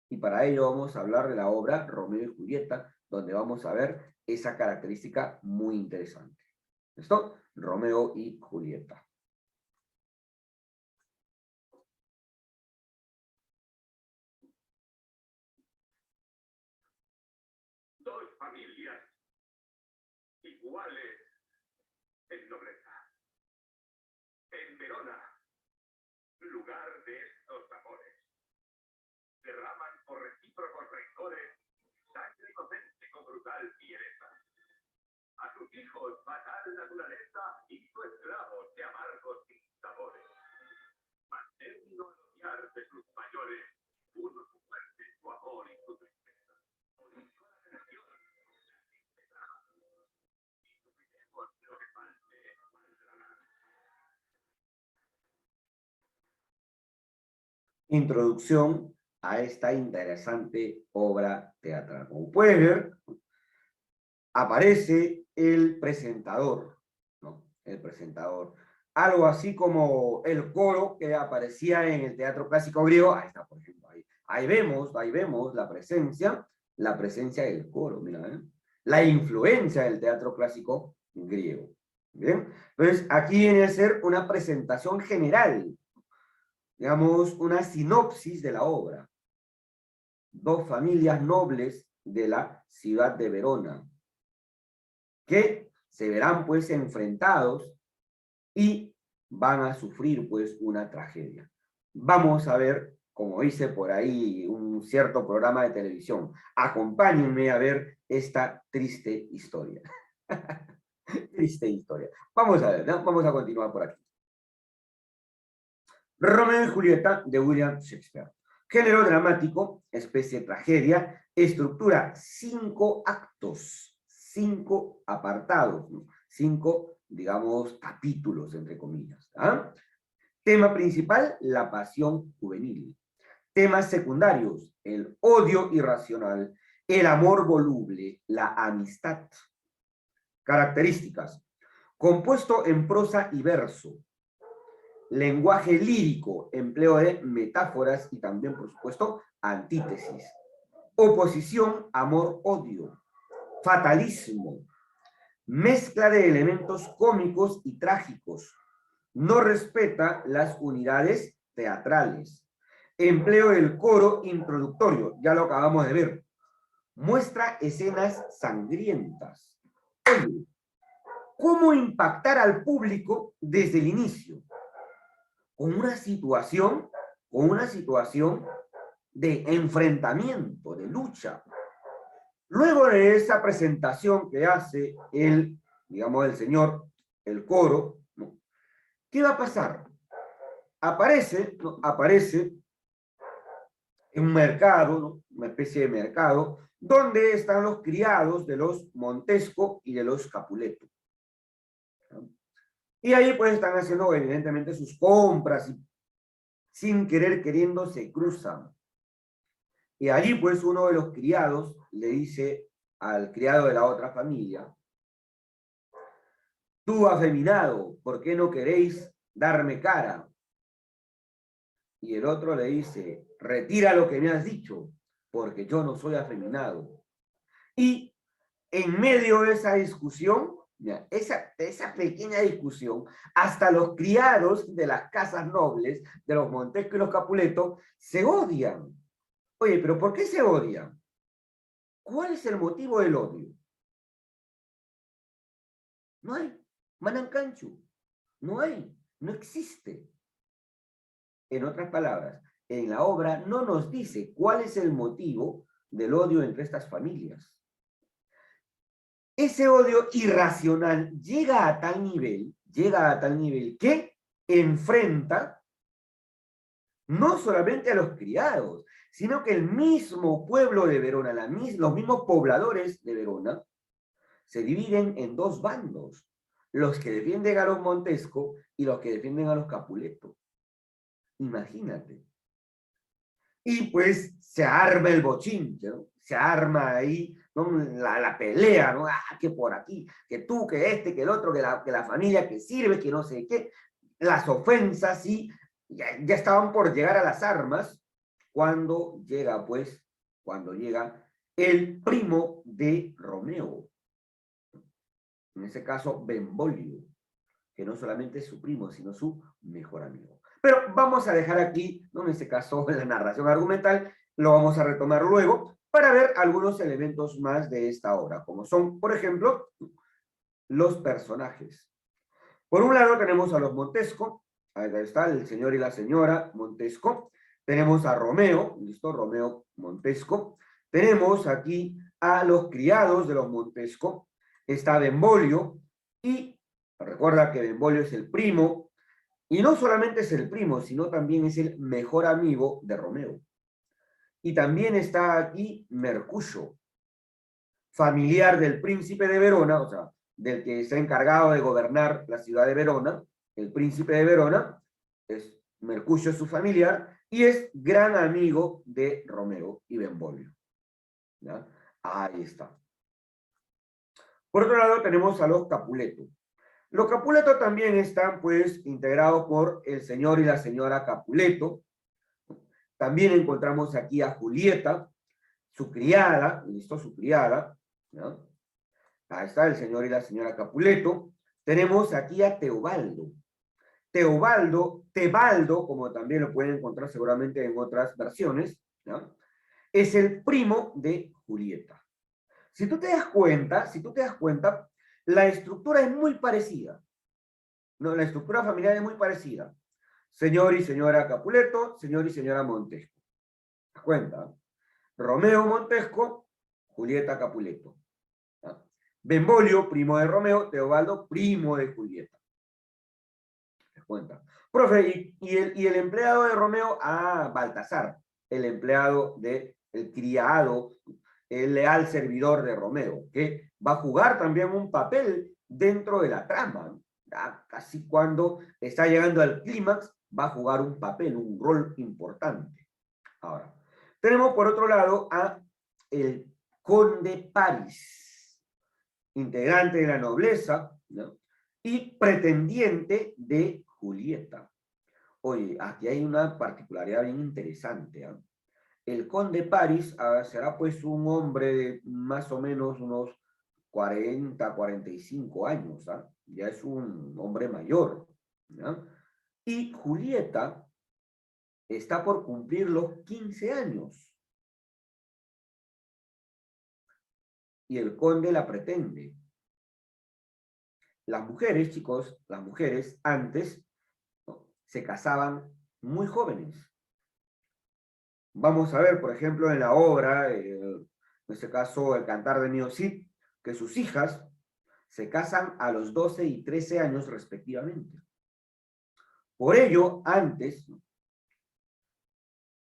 Y para ello vamos a hablar de la obra Romeo y Julieta, donde vamos a ver esa característica muy interesante. ¿Listo? Romeo y Julieta. Dos familias iguales en nobleza. En Verona, lugar de estos amores, derraman por recíprocos rencores sangre inocente con brutal fiereza. A sus hijos fatal naturaleza hizo esclavos de amargos sinsabores. Mas término al odiar de sus mayores, puso su muerte, su amor y su tristeza. Unió a la nación, y sufriremos lo que falte, valdrá. Introducción a esta interesante obra teatral. Como puedes ver, aparece el presentador, ¿no? El presentador. Algo así como el coro que aparecía en el teatro clásico griego. Ahí está, por ejemplo. Ahí vemos la presencia del coro, mira, ¿eh? La influencia del teatro clásico griego. ¿Bien? Entonces, aquí viene a ser una presentación general, digamos, una sinopsis de la obra. Dos familias nobles de la ciudad de Verona, que se verán pues enfrentados y van a sufrir pues una tragedia. Vamos a ver, como dice por ahí un cierto programa de televisión, acompáñenme a ver esta triste historia. Triste historia. Vamos a ver, ¿no? Vamos a continuar por aquí. Romeo y Julieta de William Shakespeare. Género dramático, especie tragedia, estructura 5 actos, 5 apartados, ¿no? 5, digamos, capítulos, entre comillas. ¿Ah? Tema principal, la pasión juvenil. Temas secundarios, el odio irracional, el amor voluble, la amistad. Características, compuesto en prosa y verso. Lenguaje lírico, empleo de metáforas y también, por supuesto, antítesis. Oposición, amor-odio. Fatalismo, mezcla de elementos cómicos y trágicos. No respeta las unidades teatrales. Empleo del coro introductorio, ya lo acabamos de ver. Muestra escenas sangrientas. Oye, ¿cómo impactar al público desde el inicio? Con una situación de enfrentamiento, de lucha. Luego de esa presentación que hace el, digamos, el señor, el coro, ¿no? ¿Qué va a pasar? Aparece, ¿no? Aparece en un mercado, ¿no? Una especie de mercado, donde están los criados de los Montesco y de los Capuleto. ¿No? Y ahí pues están haciendo evidentemente sus compras y sin querer queriendo se cruzan. Y allí pues uno de los criados le dice al criado de la otra familia: tú afeminado, ¿por qué no queréis darme cara? Y el otro le dice, retira lo que me has dicho, porque yo no soy afeminado. Y en medio de esa discusión, esa pequeña discusión, hasta los criados de las casas nobles, de los Montesco y los Capuleto, se odian. Oye, pero ¿por qué se odian? ¿Cuál es el motivo del odio? No hay. Manancanchu. No hay. No existe. En otras palabras, en la obra no nos dice cuál es el motivo del odio entre estas familias. Ese odio irracional llega a tal nivel que enfrenta no solamente a los criados, sino que el mismo pueblo de Verona, los mismos pobladores de Verona, se dividen en dos bandos, los que defienden a los Montesco y los que defienden a los Capuleto. Imagínate. Y pues se arma el bochinche, ¿no? Se arma ahí, ¿no? la pelea, ¿no? Ah, que por aquí, que tú, que este, que el otro, que la familia que sirve, que no sé qué. Las ofensas, sí, ya estaban por llegar a las armas cuando llega el primo de Romeo. En ese caso, Benvolio, que no solamente es su primo, sino su mejor amigo. Pero vamos a dejar aquí, ¿no? En este caso, la narración argumental, lo vamos a retomar luego para ver algunos elementos más de esta obra, como son, por ejemplo, los personajes. Por un lado tenemos a los Montesco, ahí está el señor y la señora Montesco, tenemos a Romeo, listo, Romeo Montesco, tenemos aquí a los criados de los Montesco, está Benvolio, y recuerda que Benvolio es el primo, y no solamente es el primo, sino también es el mejor amigo de Romeo. Y también está aquí Mercucio, familiar del príncipe de Verona, o sea, del que está encargado de gobernar la ciudad de Verona, el príncipe de Verona, es Mercucio su familiar, y es gran amigo de Romeo y Benvolio. ¿Ya? Ahí está. Por otro lado tenemos a los Capuleto. Los Capuleto también están, pues, integrados por el señor y la señora Capuleto. También encontramos aquí a Julieta, su criada, listo, su criada, ¿no? Ahí está el señor y la señora Capuleto. Tenemos aquí a Teobaldo. Tebaldo, como también lo pueden encontrar seguramente en otras versiones, ¿no? Es el primo de Julieta. Si tú te das cuenta, la estructura es muy parecida. No, la estructura familiar es muy parecida. Señor y señora Capuleto, señor y señora Montesco. ¿Te das cuenta? Romeo Montesco, Julieta Capuleto. ¿No? Benvolio, primo de Romeo, Teobaldo, primo de Julieta. ¿Te das cuenta? Profe, y el empleado de Romeo, Baltasar, el empleado el criado, el leal servidor de Romeo, que va a jugar también un papel dentro de la trama. Ya casi cuando está llegando al clímax, va a jugar un papel, un rol importante. Ahora, tenemos por otro lado a el conde Paris, integrante de la nobleza, ¿no? Y pretendiente de Julieta. Oye, aquí hay una particularidad bien interesante, ¿eh? El conde Paris será pues un hombre de más o menos unos 40, 45 años, ¿eh? Ya es un hombre mayor, ¿no? Y Julieta está por cumplir los 15 años. Y el conde la pretende. Las mujeres, chicos, las mujeres antes, ¿no?, se casaban muy jóvenes. Vamos a ver, por ejemplo, en la obra, en este caso, El Cantar de Mío Cid, que sus hijas se casan a los 12 y 13 años respectivamente. Por ello, antes,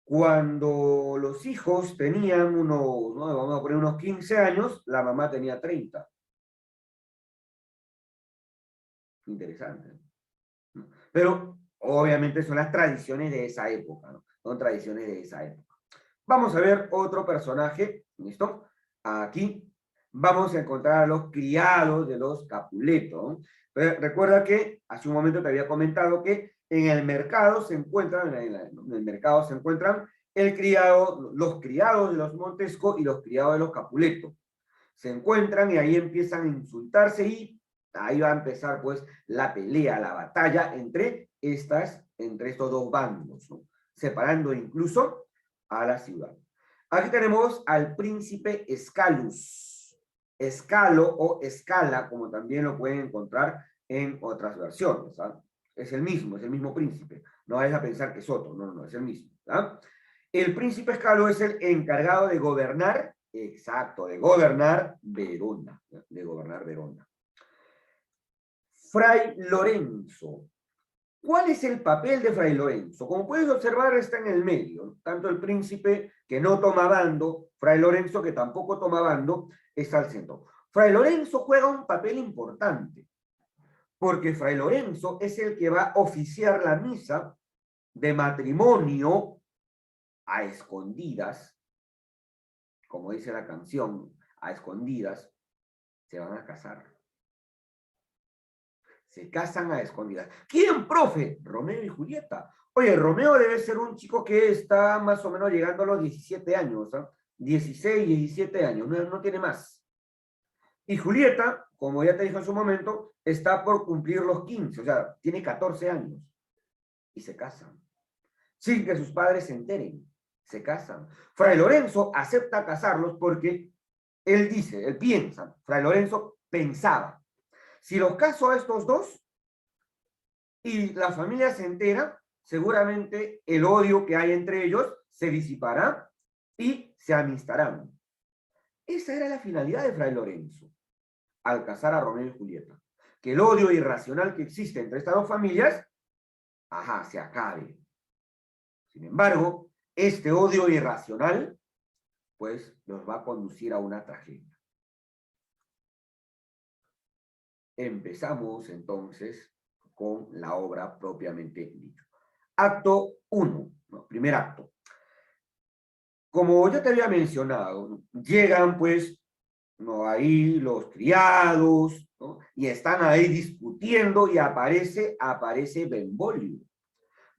cuando los hijos tenían unos, ¿no?, vamos a poner unos 15 años, la mamá tenía 30. Interesante. Pero obviamente son las tradiciones de esa época, ¿no? Son tradiciones de esa época. Vamos a ver otro personaje, ¿listo? Aquí vamos a encontrar a los criados de los Capuleto, ¿no? Recuerda que hace un momento te había comentado que En el mercado se encuentran, en el mercado se encuentran los criados de los Montesco y los criados de los Capuleto. Se encuentran y ahí empiezan a insultarse y ahí va a empezar pues la pelea, la batalla entre estos dos bandos, ¿no? Separando incluso a la ciudad. Aquí tenemos al príncipe Escalus, Escalo o Escala, como también lo pueden encontrar en otras versiones, ¿sabes? Es el mismo príncipe. No vayas a pensar que es otro, no, es el mismo, ¿sabes? El príncipe Escalo es el encargado de gobernar, exacto, de gobernar Verona, Fray Lorenzo. ¿Cuál es el papel de Fray Lorenzo? Como puedes observar, está en el medio, ¿no? Tanto el príncipe que no toma bando, Fray Lorenzo que tampoco toma bando, está al centro. Fray Lorenzo juega un papel importante, porque Fray Lorenzo es el que va a oficiar la misa de matrimonio a escondidas, como dice la canción, a escondidas, se van a casar. Se casan a escondidas. ¿Quién, profe? Romeo y Julieta. Oye, Romeo debe ser un chico que está más o menos llegando a los 17 años, ¿eh? 16, 17 años, no tiene más. Y Julieta, como ya te dije en su momento, está por cumplir los 15, o sea, tiene 14 años. Y se casan. Sin que sus padres se enteren. Se casan. Fray Lorenzo acepta casarlos porque él piensa, Fray Lorenzo pensaba, si los caso a estos dos y la familia se entera, seguramente el odio que hay entre ellos se disipará y se amistarán. Esa era la finalidad de Fray Lorenzo al casar a Romeo y Julieta. Que el odio irracional que existe entre estas dos familias, se acabe. Sin embargo, este odio irracional, pues, los va a conducir a una tragedia. Empezamos entonces con la obra propiamente dicha. Acto 1, ¿no? Primer acto. Como ya te había mencionado, ¿no? Llegan pues, ¿no? Ahí los criados, ¿no? Y están ahí discutiendo y aparece Benvolio.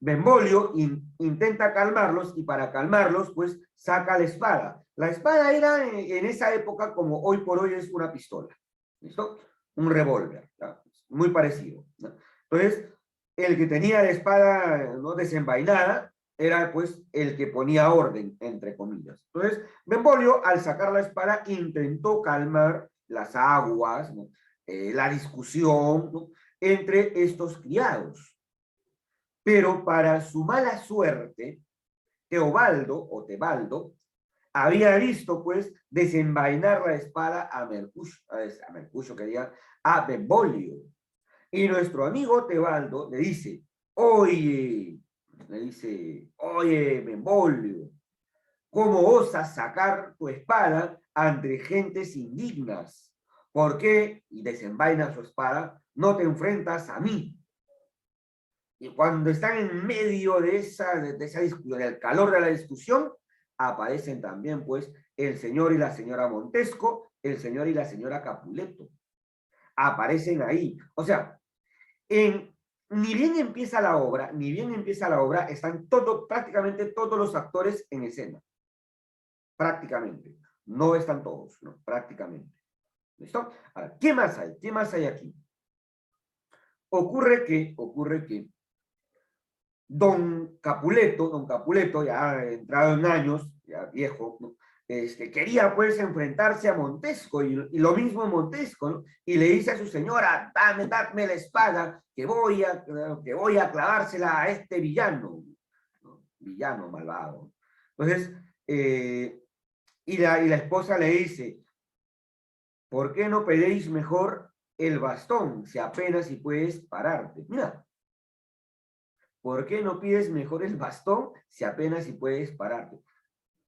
Benvolio intenta calmarlos y para calmarlos pues saca la espada. La espada era en esa época como hoy por hoy es una pistola. ¿Listo? Un revólver, ¿no? Muy parecido, ¿no? Entonces, el que tenía la espada, ¿no?, desenvainada era pues el que ponía orden, entre comillas. Entonces, Benvolio, al sacar la espada, intentó calmar las aguas, ¿no?, la discusión, ¿no?, entre estos criados. Pero para su mala suerte, Tebaldo, había visto, pues, desenvainar la espada a Mercucio, quería, a Benvolio. Y nuestro amigo Tebaldo le dice, oye, Benvolio, ¿cómo osas sacar tu espada ante gentes indignas? ¿Por qué? Y desenvaina su espada, no te enfrentas a mí. Y cuando están en medio de esa discusión, del calor de la discusión, aparecen también, pues, el señor y la señora Montesco, el señor y la señora Capuleto. Aparecen ahí. O sea, ni bien empieza la obra, están prácticamente todos los actores en escena. Prácticamente. No están todos, ¿no? Prácticamente. ¿Listo? Ahora, ¿qué más hay? ¿Qué más hay aquí? Ocurre que don Capuleto, ya entrado en años, ya viejo, ¿no?, quería pues enfrentarse a Montesco, y lo mismo Montesco, ¿no?, y le dice a su señora, dadme la espada, que voy a clavársela a este villano, ¿no?, villano malvado. Entonces, y la esposa le dice, ¿por qué no pedéis mejor el bastón, si apenas si puedes pararte? Mira, ¿por qué no pides mejor el bastón si apenas si puedes pararte?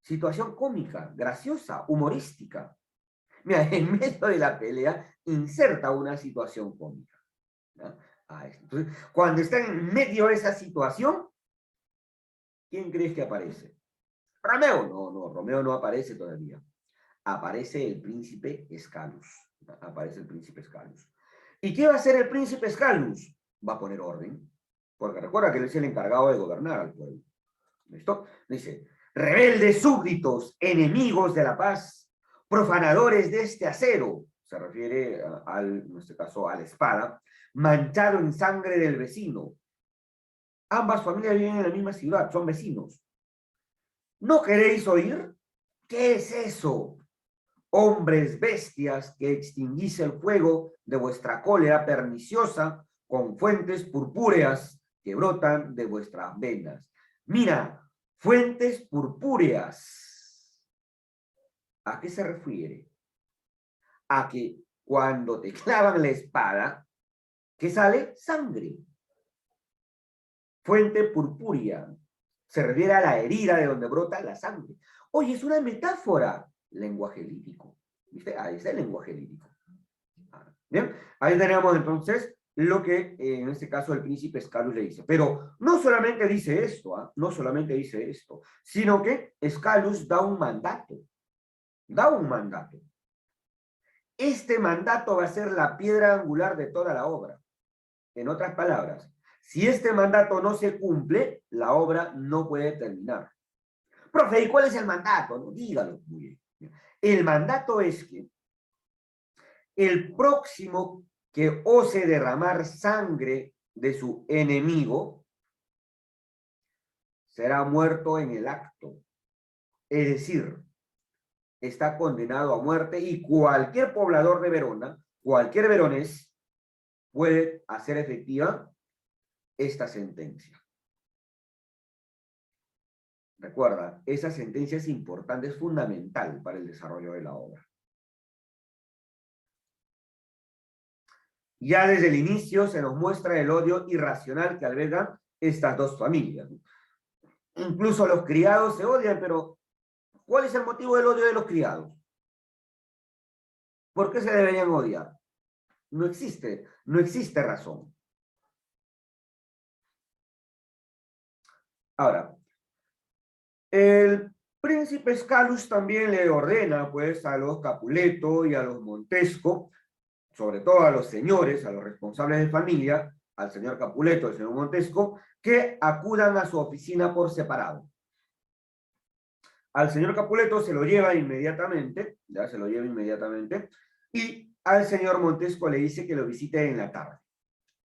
Situación cómica, graciosa, humorística. Mira, en medio de la pelea, inserta una situación cómica, ¿no? Entonces, cuando está en medio de esa situación, ¿quién crees que aparece? ¿Romeo? No, Romeo no aparece todavía. Aparece el príncipe Escalus. Aparece el príncipe Escalus. ¿Y qué va a hacer el príncipe Escalus? Va a poner orden. porque recuerda que él es el encargado de gobernar al pueblo. ¿Listo? Dice, rebeldes súbditos, enemigos de la paz, profanadores de este acero, se refiere en este caso a la espada, manchado en sangre del vecino. Ambas familias viven en la misma ciudad, son vecinos. ¿No queréis oír? ¿Qué es eso? Hombres bestias que extinguís el fuego de vuestra cólera perniciosa con fuentes purpúreas que brotan de vuestras venas. Mira, fuentes purpúreas. ¿A qué se refiere? A que cuando te clavan la espada, ¿qué sale? Sangre. Fuente purpúrea. Se refiere a la herida de donde brota la sangre. Oye, es una metáfora. Lenguaje lírico. ¿Viste? Ahí está el lenguaje lírico. Bien, ahí tenemos entonces lo que en este caso el príncipe Escalus le dice. Pero no solamente dice esto, no solamente dice esto, sino que Escalus da un mandato. Da un mandato. Este mandato va a ser la piedra angular de toda la obra. En otras palabras, si este mandato no se cumple, la obra no puede terminar. Profe, ¿y cuál es el mandato? No, dígalo. Muy bien. El mandato es que el próximo que ose derramar sangre de su enemigo será muerto en el acto. Es decir, está condenado a muerte y cualquier poblador de Verona, cualquier veronés, puede hacer efectiva esta sentencia. Recuerda, esa sentencia es importante, es fundamental para el desarrollo de la obra. Ya desde el inicio se nos muestra el odio irracional que albergan estas dos familias. Incluso los criados se odian, pero ¿cuál es el motivo del odio de los criados? ¿Por qué se deberían odiar? No existe razón. Ahora, el príncipe Escalus también le ordena, pues, a los Capuleto y a los Montesco, sobre todo a los señores, a los responsables de familia, al señor Capuleto y al señor Montesco, que acudan a su oficina por separado. Al señor Capuleto se lo lleva inmediatamente, ya se lo lleva inmediatamente, y al señor Montesco le dice que lo visite en la tarde.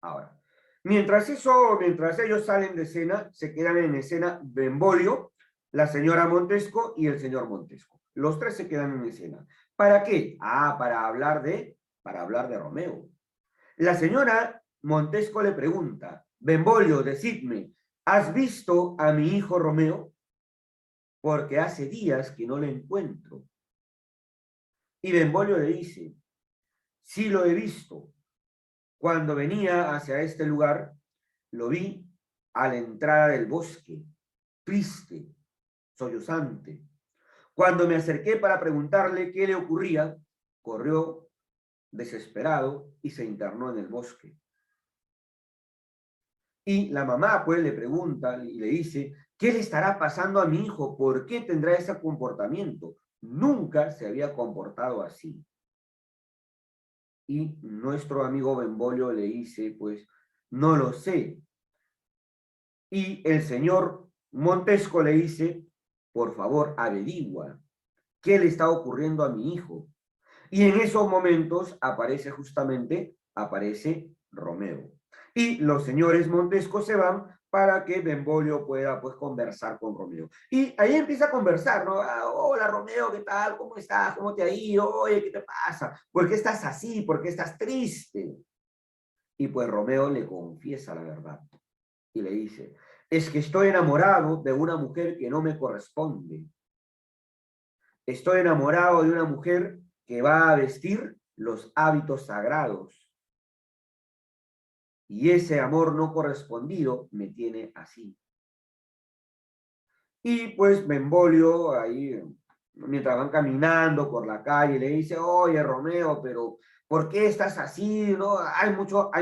Ahora, mientras ellos salen de escena, se quedan en escena Benvolio, la señora Montesco y el señor Montesco. Los tres se quedan en escena. ¿Para qué? Para hablar de Romeo. La señora Montesco le pregunta, Benvolio, decidme, ¿has visto a mi hijo Romeo? Porque hace días que no le encuentro. Y Benvolio le dice, sí lo he visto. Cuando venía hacia este lugar, lo vi a la entrada del bosque, triste, sollozante. Cuando me acerqué para preguntarle qué le ocurría, corrió desesperado y se internó en el bosque. Y la mamá pues le pregunta y le dice, ¿qué le estará pasando a mi hijo? ¿Por qué tendrá ese comportamiento? Nunca se había comportado así. Y nuestro amigo Benvolio le dice, pues, no lo sé. Y el señor Montesco le dice, por favor, averigua qué le está ocurriendo a mi hijo. Y en esos momentos aparece Romeo. Y los señores Montesco se van para que Benvolio pueda pues conversar con Romeo. Y ahí empieza a conversar, ¿no? Hola Romeo, ¿qué tal? ¿Cómo estás? ¿Cómo te ha ido? Oye, ¿qué te pasa? ¿Por qué estás así? ¿Por qué estás triste? Y pues Romeo le confiesa la verdad y le dice, es que estoy enamorado de una mujer que no me corresponde. Estoy enamorado de una mujer que va a vestir los hábitos sagrados. Y ese amor no correspondido me tiene así. Y pues Benvolio ahí, mientras van caminando por la calle, le dice, oye Romeo, pero ¿por qué estás así? ¿No? Hay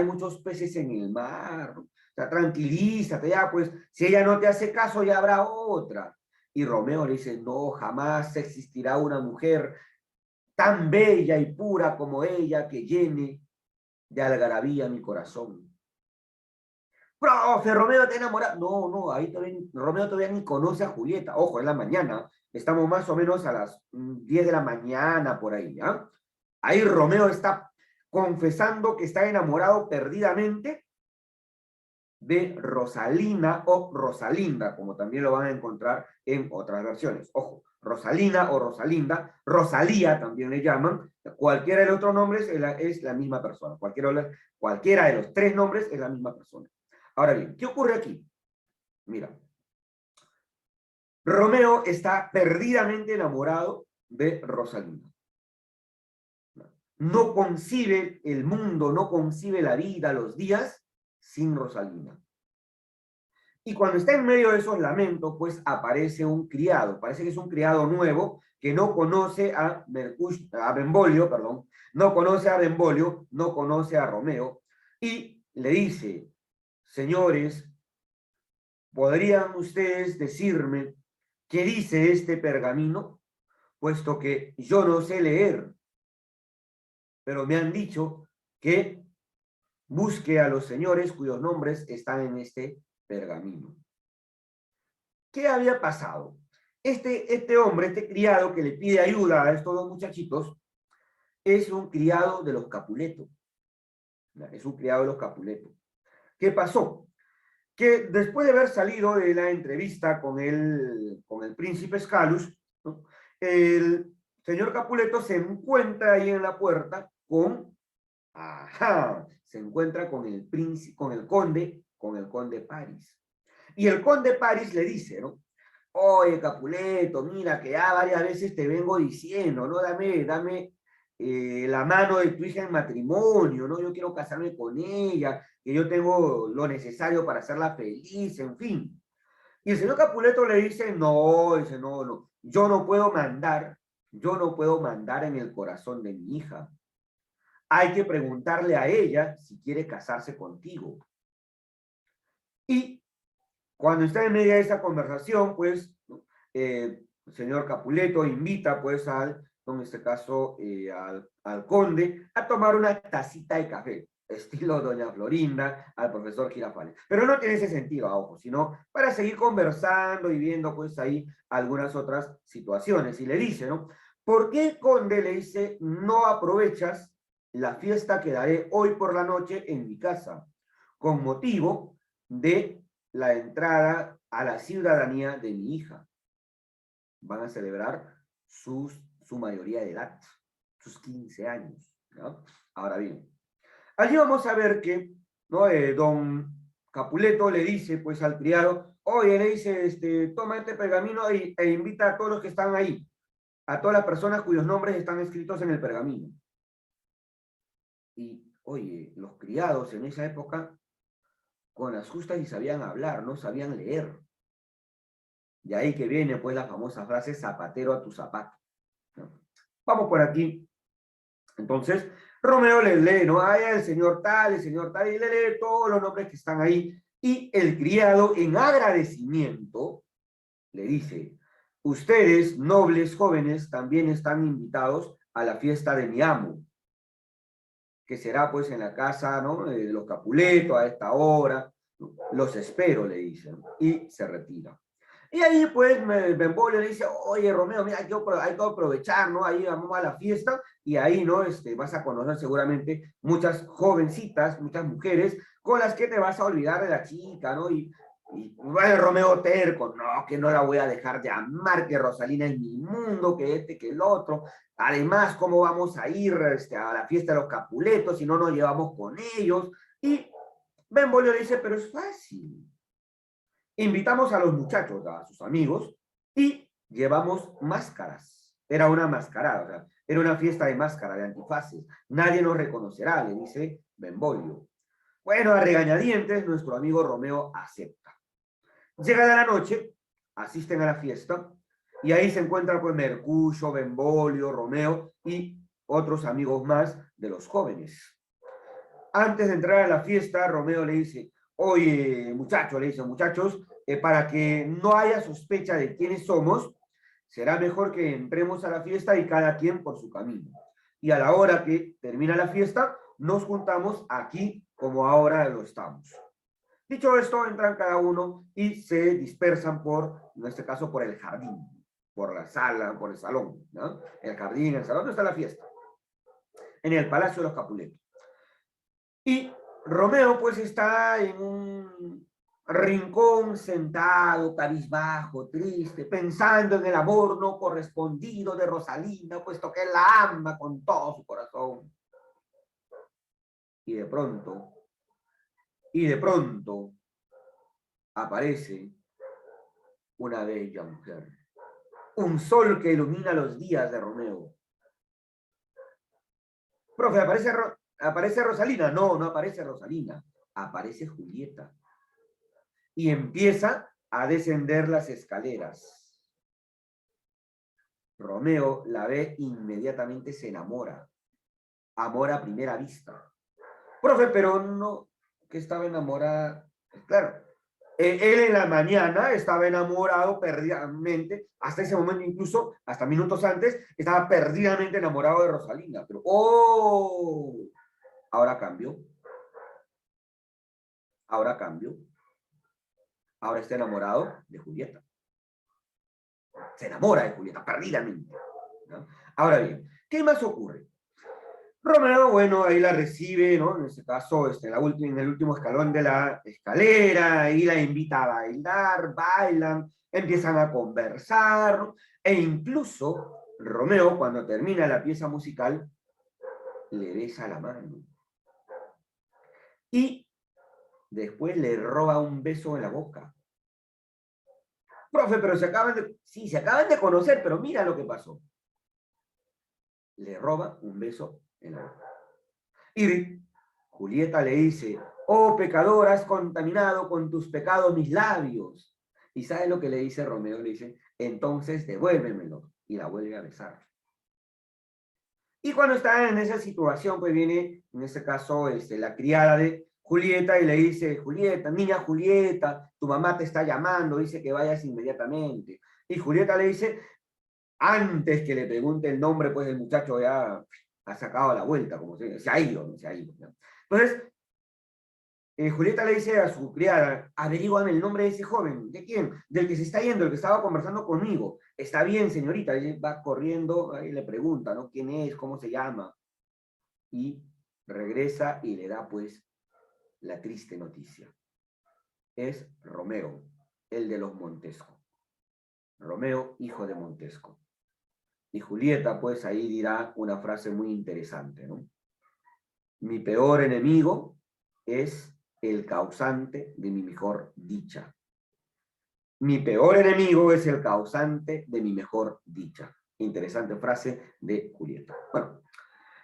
muchos peces en el mar. O sea, tranquilízate ya, pues si ella no te hace caso ya habrá otra. Y Romeo le dice, no, jamás existirá una mujer tan bella y pura como ella que llene de algarabía mi corazón. profe, Romeo está enamorado. No, no, ahí todavía, Romeo todavía ni conoce a Julieta. Ojo, es la mañana. Estamos más o menos a las 10 de la mañana por ahí, ¿ya? Ahí Romeo está confesando que está enamorado perdidamente de Rosalina o Rosalinda, como también lo van a encontrar en otras versiones. Ojo, Rosalina o Rosalinda, Rosalía también le llaman, cualquiera de los otros nombres es la misma persona, cualquiera de los tres nombres es la misma persona. Ahora bien, ¿qué ocurre aquí? Mira, Romeo está perdidamente enamorado de Rosalinda. No concibe el mundo, no concibe la vida, los días, sin Rosalinda. Y cuando está en medio de esos lamentos, pues aparece un criado, parece que es un criado nuevo que no conoce a Benvolio, perdón, no conoce a Benvolio, no conoce a Romeo, y le dice, señores, ¿podrían ustedes decirme qué dice este pergamino? Puesto que yo no sé leer, pero me han dicho que busque a los señores cuyos nombres están en este pergamino. ¿Qué había pasado? Este hombre, este criado que le pide ayuda a estos dos muchachitos, es un criado de los Capuleto. Es un criado de los Capuleto. ¿Qué pasó? Que después de haber salido de la entrevista con el príncipe Scalus, ¿no? El señor Capuleto se encuentra ahí en la puerta se encuentra con el príncipe, con el conde Paris. Y el conde Paris le dice, ¿no? Oye, Capuleto, mira que ya varias veces te vengo diciendo, ¿no? Dame la mano de tu hija en matrimonio, ¿no? Yo quiero casarme con ella, que yo tengo lo necesario para hacerla feliz, en fin. Y el señor Capuleto le dice, no, yo no puedo mandar en el corazón de mi hija. Hay que preguntarle a ella si quiere casarse contigo. Y cuando está en medio de esa conversación, pues, el señor Capuleto invita, pues, en este caso, al conde a tomar una tacita de café, estilo Doña Florinda, al profesor Girafales. Pero no tiene ese sentido, a ojo, sino para seguir conversando y viendo, pues, ahí algunas otras situaciones. Y le dice, ¿no? ¿Por qué el conde le dice, no aprovechas la fiesta que daré hoy por la noche en mi casa, con motivo de la entrada a la ciudadanía de mi hija? Van a celebrar su mayoría de edad, sus 15 años, ¿no? Ahora bien, allí vamos a ver que, ¿no? Don Capuleto le dice, pues, al criado, oye, le dice, toma este pergamino e invita a todos los que están ahí, a todas las personas cuyos nombres están escritos en el pergamino. Y, oye, los criados en esa época, con las justas y sabían hablar, no sabían leer. De ahí que viene, pues, la famosa frase, zapatero a tu zapato, ¿no? Vamos por aquí. Entonces, Romeo le lee, ¿no? Hay el señor tal, y le lee todos los nombres que están ahí. Y el criado, en agradecimiento, le dice, ustedes, nobles jóvenes, también están invitados a la fiesta de mi amo, que será, pues, en la casa, ¿no? De los Capuletos a esta hora. Los espero, le dicen. Y se retira. Y ahí, pues, Benvolio le dice, oye, Romeo, mira, hay que aprovechar, ¿no? Ahí vamos a la fiesta y ahí, ¿no? Vas a conocer seguramente muchas jovencitas, muchas mujeres con las que te vas a olvidar de la chica, ¿no? Y bueno, Romeo terco, no, que no la voy a dejar de amar, que Rosalina es mi mundo, que el otro. Además, ¿cómo vamos a ir a la fiesta de los Capuletos si no nos llevamos con ellos? Y Benvolio le dice, pero es fácil. Invitamos a los muchachos, a sus amigos, y llevamos máscaras. Era una mascarada, o sea, era una fiesta de máscara, de antifaces. Nadie nos reconocerá, le dice Benvolio. Bueno, a regañadientes, nuestro amigo Romeo acepta. Llega de la noche, asisten a la fiesta, y ahí se encuentran, pues, Mercucio, Benvolio, Romeo y otros amigos más de los jóvenes. Antes de entrar a la fiesta, Romeo le dice, oye, muchachos, le dice, muchachos, para que no haya sospecha de quiénes somos, será mejor que entremos a la fiesta y cada quien por su camino. Y a la hora que termina la fiesta, nos juntamos aquí como ahora lo estamos. Dicho esto, entran cada uno y se dispersan por, en este caso, por el jardín, por la sala, por el salón, ¿no? El jardín, el salón, ¿dónde está la fiesta? En el Palacio de los Capuletos. Y Romeo, pues, está en un rincón sentado, cabizbajo, triste, pensando en el amor no correspondido de Rosalina, puesto que él la ama con todo su corazón. Y de pronto, aparece una bella mujer. Un sol que ilumina los días de Romeo. Profe, ¿aparece Rosalina? No, no aparece Rosalina. Aparece Julieta. Y empieza a descender las escaleras. Romeo la ve, inmediatamente se enamora. Amor a primera vista. Profe, pero no, que estaba enamorada. Claro, él en la mañana estaba enamorado perdidamente, hasta ese momento incluso, hasta minutos antes, estaba perdidamente enamorado de Rosalina. Pero, ¡oh! Ahora cambió. Ahora cambió. Ahora está enamorado de Julieta. Se enamora de Julieta, perdidamente, ¿no? Ahora bien, ¿qué más ocurre? Romeo, bueno, ahí la recibe, ¿no? En este caso, en el último escalón de la escalera, ahí la invita a bailar, bailan, empiezan a conversar, ¿no? E incluso Romeo, cuando termina la pieza musical, le besa la mano. Y después le roba un beso en la boca. Profe, pero sí, se acaban de conocer, pero mira lo que pasó. Le roba un beso en la boca. Y Julieta le dice, oh pecador, has contaminado con tus pecados mis labios. ¿Y sabe lo que le dice Romeo? Le dice, entonces devuélvemelo. Y la vuelve a besar. Y cuando está en esa situación, pues viene, en este caso, la criada de Julieta y le dice, Julieta, niña Julieta, tu mamá te está llamando, dice que vayas inmediatamente. Y Julieta le dice, antes que le pregunte el nombre, pues el muchacho ya ha sacado la vuelta, como se ha ido, ¿no? Se ha ido, ¿no? Entonces, Julieta le dice a su criada, averíguame el nombre de ese joven. ¿De quién? Del que se está yendo, el que estaba conversando conmigo. Está bien, señorita. Ella va corriendo y le pregunta, ¿no? ¿Quién es? ¿Cómo se llama? Y regresa y le da, pues, la triste noticia. Es Romeo, el de los Montesco. Romeo, hijo de Montesco. Y Julieta, pues, ahí dirá una frase muy interesante, ¿no? Mi peor enemigo es el causante de mi mejor dicha. Mi peor enemigo es el causante de mi mejor dicha. Interesante frase de Julieta. Bueno,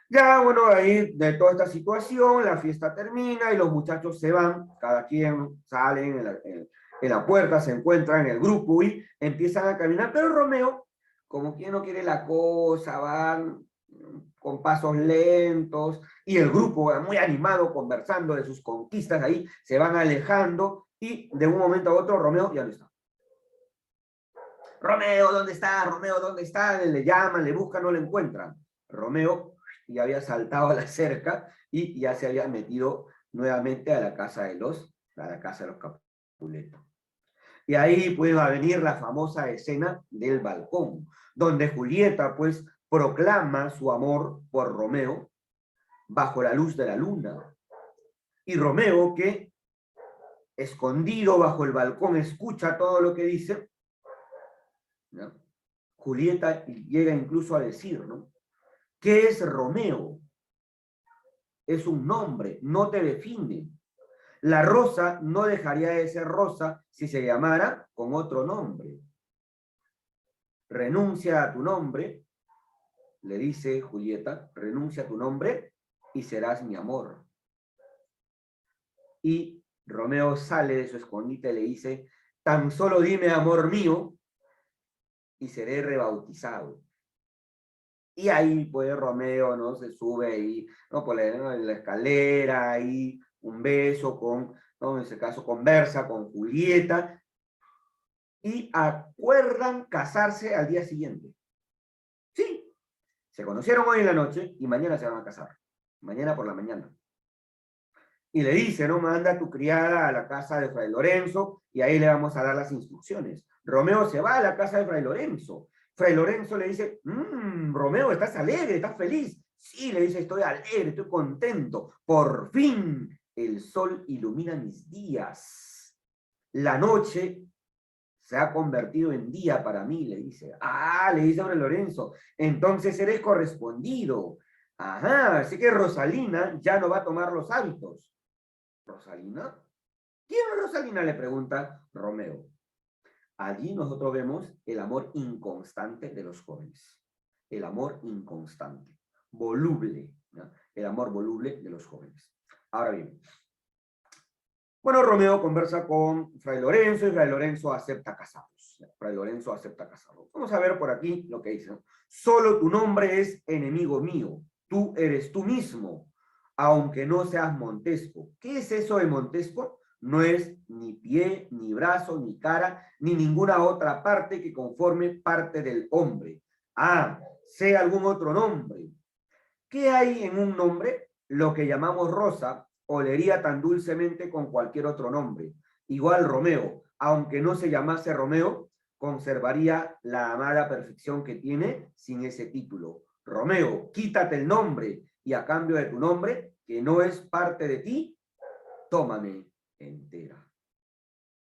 ya, bueno, ahí de toda esta situación, la fiesta termina y los muchachos se van, cada quien sale en la puerta, se encuentran en el grupo y empiezan a caminar, pero Romeo, como quien no quiere la cosa, van con pasos lentos y el grupo muy animado conversando de sus conquistas ahí, se van alejando y de un momento a otro Romeo ya no está. Romeo, ¿dónde está? Romeo, ¿dónde está? Le llaman, le buscan, no le encuentran. Romeo ya había saltado a la cerca y ya se había metido nuevamente a la casa de los Capuletos. Y ahí pues va a venir la famosa escena del balcón, donde Julieta pues proclama su amor por Romeo bajo la luz de la luna. Y Romeo, que escondido bajo el balcón escucha todo lo que dice, ¿no? Julieta llega incluso a decir, ¿no? ¿Qué es Romeo? Es un nombre, no te define. La rosa no dejaría de ser rosa si se llamara con otro nombre. Renuncia a tu nombre, le dice Julieta, renuncia a tu nombre y serás mi amor. Y Romeo sale de su escondite y le dice, tan solo dime amor mío y seré rebautizado. Y ahí pues Romeo, ¿no? Se sube ahí, ¿no? Por la escalera, ahí un beso ¿no? En ese caso conversa con Julieta y acuerdan casarse al día siguiente. Sí, se conocieron hoy en la noche y mañana se van a casar. Mañana por la mañana. y le dice, ¿no? Manda a tu criada a la casa de Fray Lorenzo y ahí le vamos a dar las instrucciones. Romeo se va a la casa de Fray Lorenzo. Fray Lorenzo le dice, Romeo, ¿estás alegre? ¿Estás feliz? Sí, le dice, estoy alegre, estoy contento. Por fin el sol ilumina mis días. La noche se ha convertido en día para mí, le dice. Ah, le dice Fray Lorenzo, entonces eres correspondido. Ajá, así que Rosalina ya no va a tomar los hábitos. ¿Rosalina? ¿Quién es Rosalina? Le pregunta Romeo. Allí nosotros vemos el amor inconstante de los jóvenes. El amor inconstante, voluble, ¿no? El amor voluble de los jóvenes. Ahora bien, bueno, Romeo conversa con Fray Lorenzo y Fray Lorenzo acepta casarlos. Fray Lorenzo acepta casarlos. Vamos a ver por aquí lo que dice, ¿no? Solo tu nombre es enemigo mío. Tú eres tú mismo, aunque no seas Montesco. ¿Qué es eso de Montesco? No es ni pie, ni brazo, ni cara, ni ninguna otra parte que conforme parte del hombre. Ah, sea algún otro nombre. ¿Qué hay en un nombre? Lo que llamamos Rosa, olería tan dulcemente con cualquier otro nombre. Igual Romeo, aunque no se llamase Romeo, conservaría la amada perfección que tiene sin ese título. Romeo, quítate el nombre y a cambio de tu nombre, que no es parte de ti, tómame entera.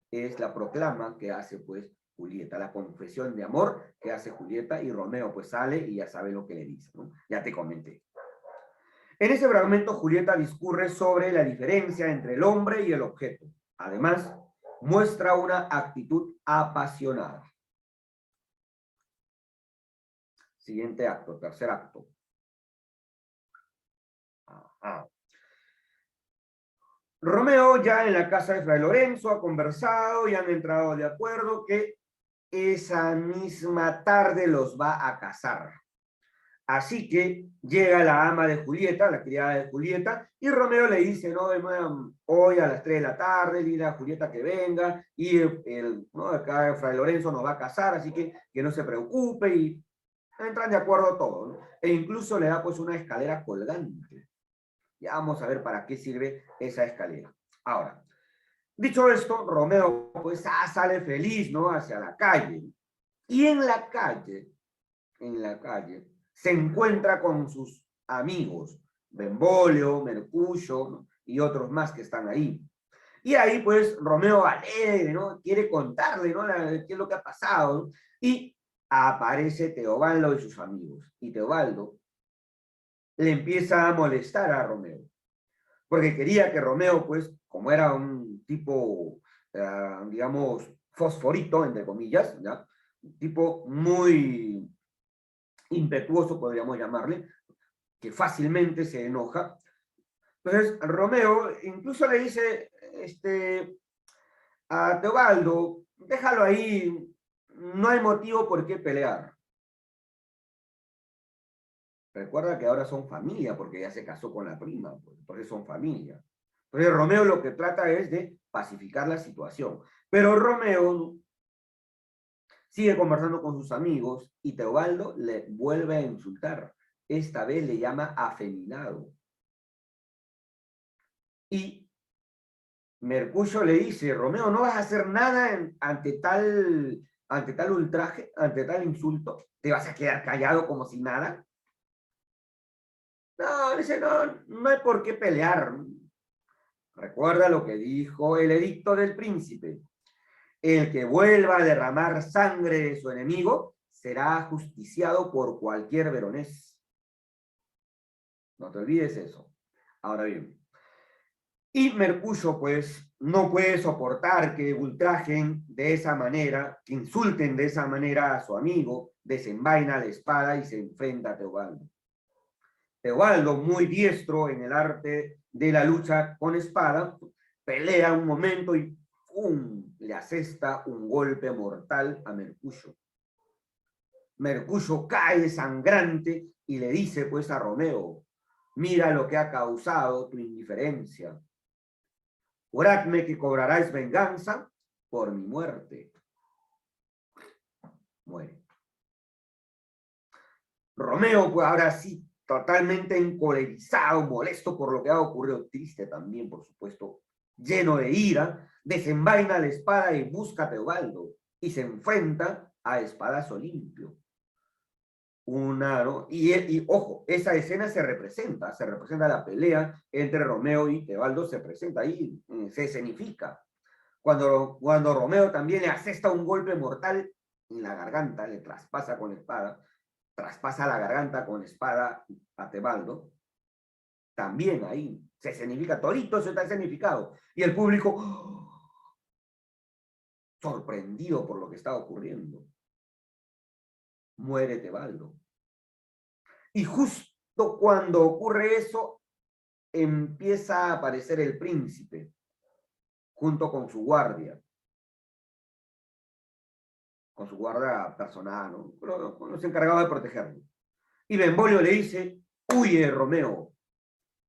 Es la proclama que hace pues Julieta, la confesión de amor que hace Julieta y Romeo pues sale y ya sabe lo que le dice, ¿no? Ya te comenté. En ese fragmento, Julieta discurre sobre la diferencia entre el hombre y el objeto. Además, muestra una actitud apasionada. Siguiente acto, tercer acto. Romeo ya en la casa de Fray Lorenzo ha conversado y han entrado de acuerdo que esa misma tarde los va a casar. Así que llega la ama de Julieta, la criada de Julieta, y Romeo le dice, ¿no? Hoy a las 3 de la tarde, dile a Julieta que venga, y ¿no? Acá Fray Lorenzo nos va a casar, así que no se preocupe, y entran de acuerdo todos, ¿no? E incluso le da pues una escalera colgante. Ya vamos a ver para qué sirve esa escalera. Ahora, dicho esto, Romeo pues sale feliz, ¿no? Hacia la calle. Y en la calle, se encuentra con sus amigos, Benvolio, Mercucio, ¿no? Y otros más que están ahí. Y ahí pues Romeo alegre, ¿no? Quiere contarle, ¿no? Qué es lo que ha pasado, ¿no? Y aparece Teobaldo y sus amigos. Y Teobaldo le empieza a molestar a Romeo, porque quería que Romeo, pues, como era un tipo, digamos, fosforito, entre comillas, ¿ya? Un tipo muy impetuoso, podríamos llamarle, que fácilmente se enoja. Entonces, Romeo incluso le dice a Teobaldo, déjalo ahí, no hay motivo por qué pelear. Recuerda que ahora son familia, porque ya se casó con la prima, entonces son familia. Entonces, Romeo lo que trata es de pacificar la situación. Pero Romeo sigue conversando con sus amigos y Teobaldo le vuelve a insultar. Esta vez le llama afeminado. Y Mercucio le dice, Romeo, ¿no vas a hacer nada ante tal ultraje, ante tal insulto? ¿Te vas a quedar callado como si nada? No, dice, no hay por qué pelear. Recuerda lo que dijo el edicto del príncipe. El que vuelva a derramar sangre de su enemigo será ajusticiado por cualquier veronés. No te olvides eso. Ahora bien, y Mercucio, pues, no puede soportar que ultrajen de esa manera, que insulten de esa manera a su amigo, desenvaina la espada y se enfrenta a Teobaldo. Teobaldo, muy diestro en el arte de la lucha con espada, pelea un momento y ¡pum!, le asesta un golpe mortal a Mercucio. Mercucio cae sangrante y le dice pues a Romeo, mira lo que ha causado tu indiferencia. Juradme que cobraráis venganza por mi muerte. Muere. Romeo, pues ahora sí, totalmente encolerizado, molesto por lo que ha ocurrido, triste también, por supuesto, lleno de ira, desenvaina la espada y busca a Teobaldo y se enfrenta a espadazo limpio. ¿No? Y ojo, esa escena se representa la pelea entre Romeo y Teobaldo, se presenta ahí, se escenifica. Cuando Romeo también le asesta un golpe mortal en la garganta, le traspasa con la espada, traspasa la garganta con la espada a Teobaldo, también ahí se escenifica, todito eso está escenificado. Y el público, ¡oh!, sorprendido por lo que está ocurriendo. Muere Teobaldo. Y justo cuando ocurre eso, empieza a aparecer el príncipe, junto con su guardia personal, ¿no? Con los encargados de protegerlo. Y Benvolio le dice, huye, Romeo,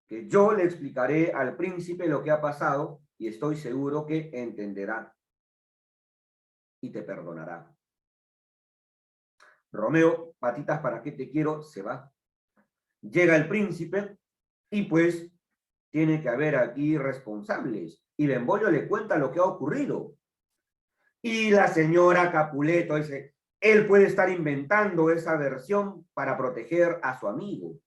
que yo le explicaré al príncipe lo que ha pasado y estoy seguro que entenderá y te perdonará. Romeo, patitas, ¿para qué te quiero? Se va. Llega el príncipe y pues tiene que haber aquí responsables. Y Benvolio le cuenta lo que ha ocurrido. Y la señora Capuleto dice, él puede estar inventando esa versión para proteger a su amigo.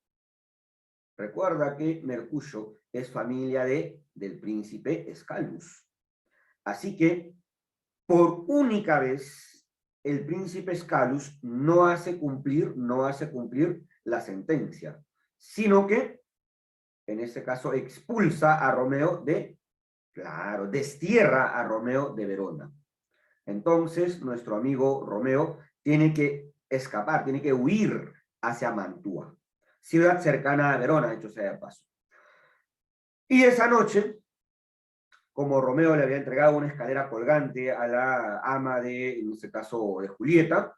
Recuerda que Mercucio es familia del príncipe Escalus. Así que, por única vez, el príncipe Escalus no hace cumplir la sentencia, sino que, en este caso, expulsa a Romeo destierra a Romeo de Verona. Entonces, nuestro amigo Romeo tiene que escapar, tiene que huir hacia Mantua, ciudad cercana a Verona, hecho sea de paso. Y esa noche, como Romeo le había entregado una escalera colgante a la ama en este caso, de Julieta,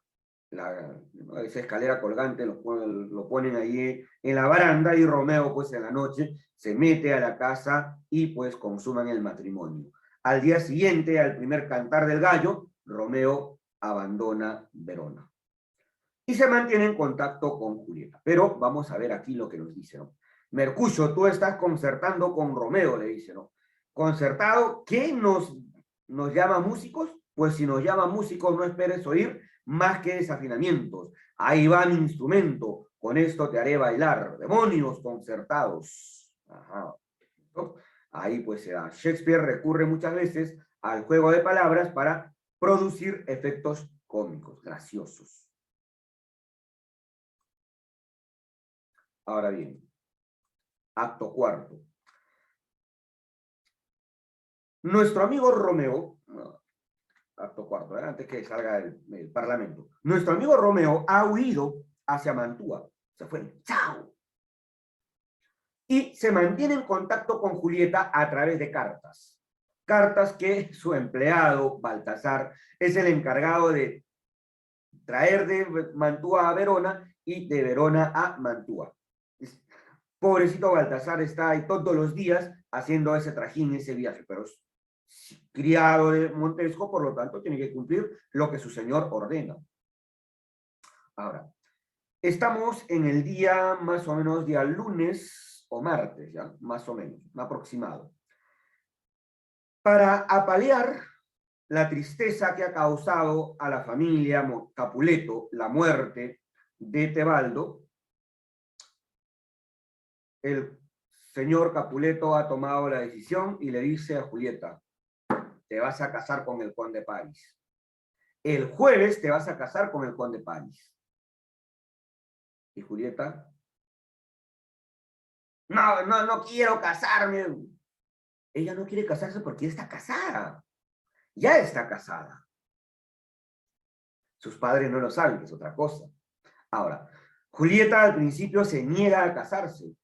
esa escalera colgante lo ponen ahí en la baranda y Romeo, pues en la noche, se mete a la casa y pues consuman el matrimonio. Al día siguiente, al primer cantar del gallo, Romeo abandona Verona. Y se mantiene en contacto con Julieta. Pero vamos a ver aquí lo que nos dice, ¿no? Mercucio, tú estás concertando con Romeo, le dice, ¿no? Concertado, ¿qué nos llama músicos? Pues si nos llama músicos, no esperes oír más que desafinamientos. Ahí va mi instrumento, con esto te haré bailar. Demonios concertados. Ajá. ¿No? Ahí pues Shakespeare recurre muchas veces al juego de palabras para producir efectos cómicos, graciosos. Ahora bien, acto cuarto. Nuestro amigo Romeo, acto cuarto, antes que salga el parlamento, nuestro amigo Romeo ha huido hacia Mantua, se fue, ¡chao! Y se mantiene en contacto con Julieta a través de cartas. Cartas que su empleado, Baltasar, es el encargado de traer de Mantua a Verona y de Verona a Mantua. Pobrecito Baltasar está ahí todos los días haciendo ese trajín, ese viaje, pero es criado de Montesco, por lo tanto tiene que cumplir lo que su señor ordena. Ahora, estamos en el día más o menos día lunes o martes, ya, más o menos, aproximado. Para apalear la tristeza que ha causado a la familia Capuleto la muerte de Teobaldo, el señor Capuleto ha tomado la decisión y le dice a Julieta, te vas a casar con el conde Paris. El jueves te vas a casar con el conde Paris. Y Julieta, no quiero casarme. Ella no quiere casarse porque ya está casada. Ya está casada. Sus padres no lo saben, que es otra cosa. Ahora, Julieta al principio se niega a casarse,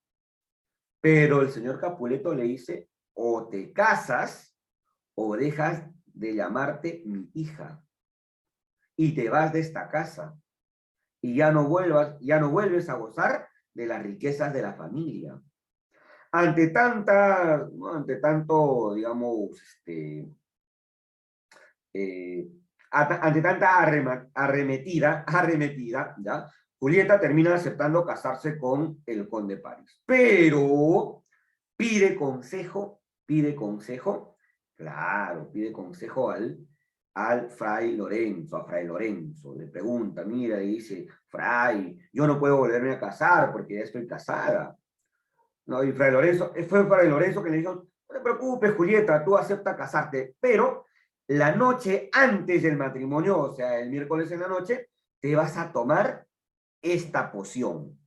pero el señor Capuleto le dice, o te casas o dejas de llamarte mi hija y te vas de esta casa y ya no vuelves a gozar de las riquezas de la familia. Ante tanto, digamos, ante tanta arremetida, ¿ya? Julieta termina aceptando casarse con el conde París, pero pide consejo, claro, pide consejo al fray Lorenzo, a fray Lorenzo, le pregunta, mira, y dice, fray, yo no puedo volverme a casar porque ya estoy casada. No, y fray Lorenzo, fue fray Lorenzo que le dijo, no te preocupes, Julieta, tú acepta casarte, pero la noche antes del matrimonio, o sea, el miércoles en la noche, te vas a tomar esta poción.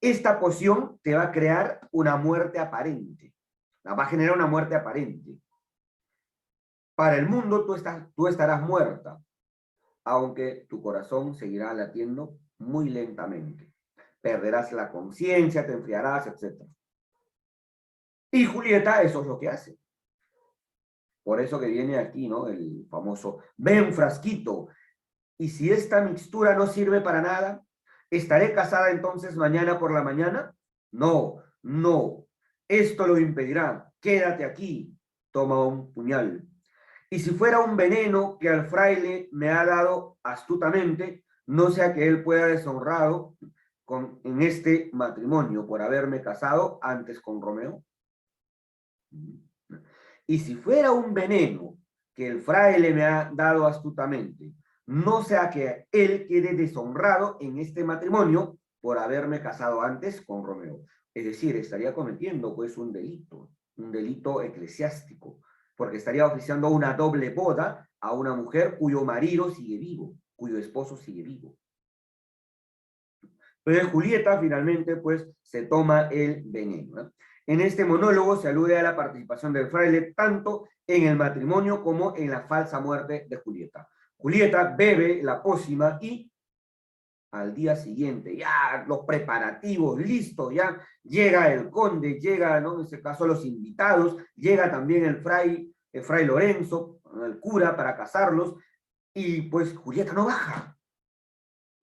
Esta poción te va a crear una muerte aparente, va a generar una muerte aparente. Para el mundo tú estarás muerta, aunque tu corazón seguirá latiendo muy lentamente. Perderás la conciencia, te enfriarás, etc. Y Julieta eso es lo que hace. Por eso que viene aquí, ¿no? El famoso, ven frasquito, y si esta mixtura no sirve para nada, ¿estaré casada entonces mañana por la mañana? No, no, esto lo impedirá, quédate aquí, toma un puñal. Y si fuera un veneno que al fraile me ha dado astutamente, no sea que él pueda deshonrado en este matrimonio por haberme casado antes con Romeo. Y si fuera un veneno que el fraile me ha dado astutamente, no sea que él quede deshonrado en este matrimonio por haberme casado antes con Romeo. Es decir, estaría cometiendo pues un delito eclesiástico, porque estaría oficiando una doble boda a una mujer cuyo marido sigue vivo, cuyo esposo sigue vivo. Entonces Julieta finalmente pues se toma el veneno, ¿no? En este monólogo se alude a la participación del fraile tanto en el matrimonio como en la falsa muerte de Julieta. Julieta bebe la pócima y al día siguiente, ya los preparativos, listo, ya llega el conde, llega, ¿no? En este caso los invitados, llega también el fray Lorenzo, el cura para casarlos, y pues Julieta no baja.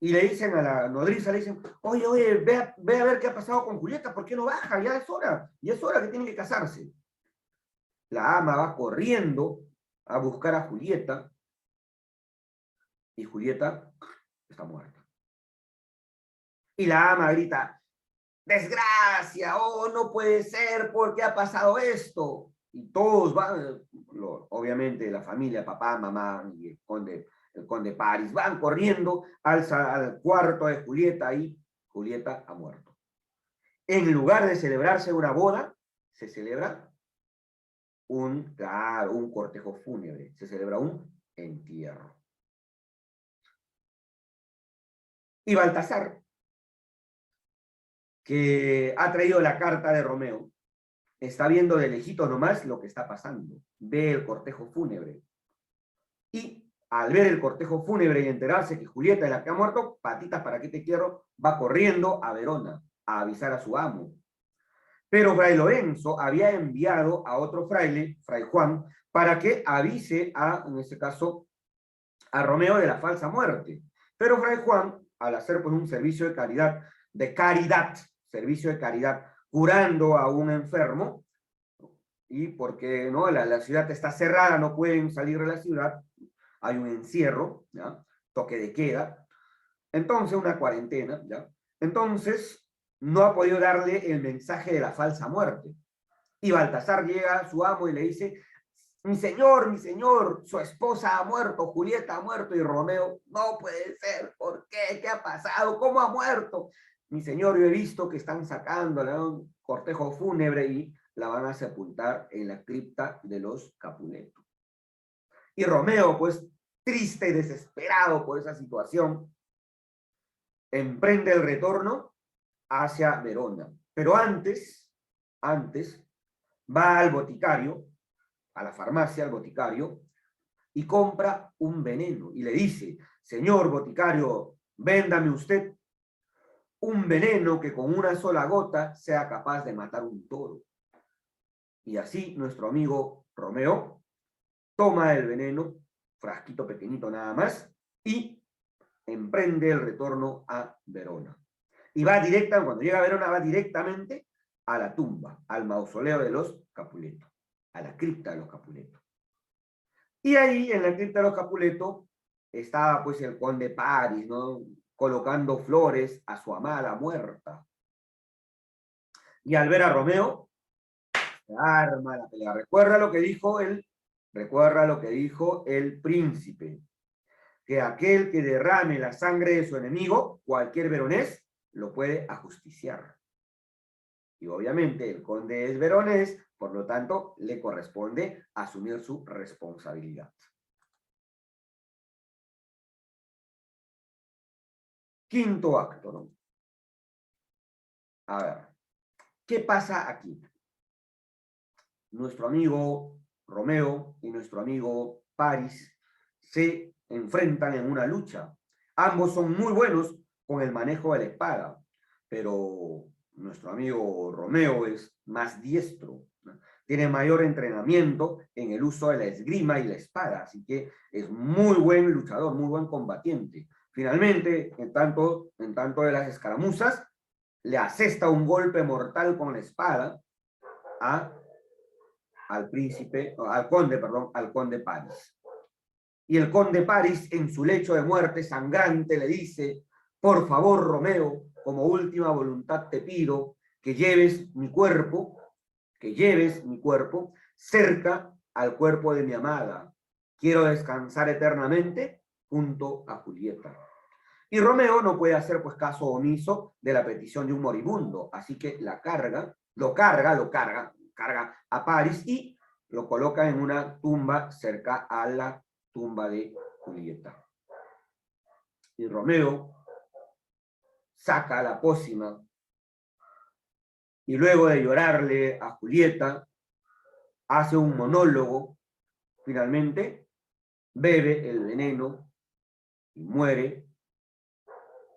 Y le dicen a la nodriza, le dicen, oye, ve a ver qué ha pasado con Julieta, ¿por qué no baja? Ya es hora que tiene que casarse. La ama va corriendo a buscar a Julieta, y Julieta está muerta. Y la ama grita, desgracia, oh, no puede ser, ¿por qué ha pasado esto? Y todos van, obviamente la familia, papá, mamá y el conde París, van corriendo al cuarto de Julieta y Julieta ha muerto. En lugar de celebrarse una boda, se celebra un cortejo fúnebre, se celebra un entierro. Y Baltasar, que ha traído la carta de Romeo, está viendo de lejito nomás lo que está pasando. Ve el cortejo fúnebre. Y al ver el cortejo fúnebre y enterarse que Julieta es la que ha muerto, patitas para qué te quiero, va corriendo a Verona a avisar a su amo. Pero fray Lorenzo había enviado a otro fraile, fray Juan, para que avise en este caso, a Romeo de la falsa muerte. Pero fray Juan, al hacer pues un servicio servicio de caridad, curando a un enfermo, y porque ¿no? la ciudad está cerrada, no pueden salir de la ciudad, hay un encierro, ¿ya? Toque de queda, entonces una cuarentena, ¿ya? Entonces no ha podido darle el mensaje de la falsa muerte. Y Baltasar llega a su amo y le dice, mi señor, su esposa ha muerto, Julieta ha muerto, y Romeo, no puede ser, ¿por qué? ¿Qué ha pasado? ¿Cómo ha muerto? Mi señor, yo he visto que están sacándola un cortejo fúnebre y la van a sepultar en la cripta de los Capuleto. Y Romeo, pues, triste y desesperado por esa situación, emprende el retorno hacia Verona. Pero antes, va al boticario, a la farmacia, al boticario, y compra un veneno. Y le dice, señor boticario, véndame usted un veneno que con una sola gota sea capaz de matar un toro. Y así nuestro amigo Romeo toma el veneno, frasquito pequeñito nada más, y emprende el retorno a Verona. Y cuando llega a Verona, va directamente a la tumba, al mausoleo de los Capuleto, a la cripta de los Capuleto. Y ahí, en la cripta de los Capuleto, estaba pues el conde París, ¿no? colocando flores a su amada muerta. Y al ver a Romeo, se arma la pelea. Recuerda lo que dijo el príncipe, que aquel que derrame la sangre de su enemigo, cualquier veronés, lo puede ajusticiar. Y obviamente el conde es veronés, por lo tanto, le corresponde asumir su responsabilidad. Quinto acto, ¿no? A ver, ¿qué pasa aquí? Nuestro amigo Romeo y nuestro amigo Paris se enfrentan en una lucha. Ambos son muy buenos con el manejo de la espada, pero nuestro amigo Romeo es más diestro, ¿no? Tiene mayor entrenamiento en el uso de la esgrima y la espada, así que es muy buen luchador, muy buen combatiente. Finalmente, en tanto de las escaramuzas, le asesta un golpe mortal con la espada al conde Paris. Y el conde Paris, en su lecho de muerte sangrante, le dice: por favor, Romeo, como última voluntad te pido que lleves mi cuerpo cerca al cuerpo de mi amada. Quiero descansar eternamente junto a Julieta. Y Romeo no puede hacer pues caso omiso de la petición de un moribundo, así que lo carga a Paris y lo coloca en una tumba cerca a la tumba de Julieta. Y Romeo saca la pócima y luego de llorarle a Julieta, hace un monólogo, finalmente bebe el veneno y muere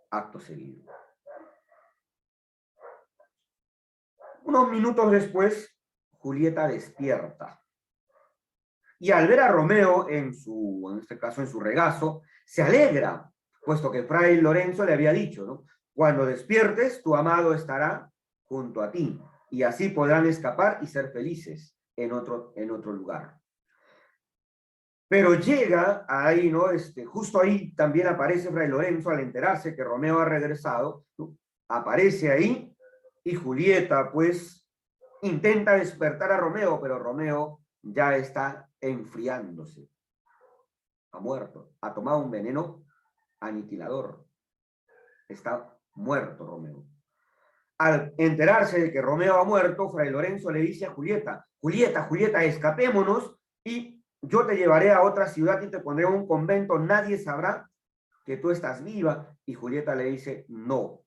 acto seguido. Unos minutos después, Julieta despierta. Y al ver a Romeo en este caso en su regazo, se alegra, puesto que Fray Lorenzo le había dicho, ¿no? Cuando despiertes, tu amado estará junto a ti, y así podrán escapar y ser felices en otro lugar. Pero llega ahí, ¿no? Justo ahí también aparece Fray Lorenzo al enterarse que Romeo ha regresado, ¿no? Aparece ahí, y Julieta, pues, intenta despertar a Romeo, pero Romeo ya está enfriándose. Ha muerto. Ha tomado un veneno aniquilador. Está muerto Romeo. Al enterarse de que Romeo ha muerto, Fray Lorenzo le dice a Julieta: Julieta, escapémonos y yo te llevaré a otra ciudad y te pondré en un convento. Nadie sabrá que tú estás viva. Y Julieta le dice: no.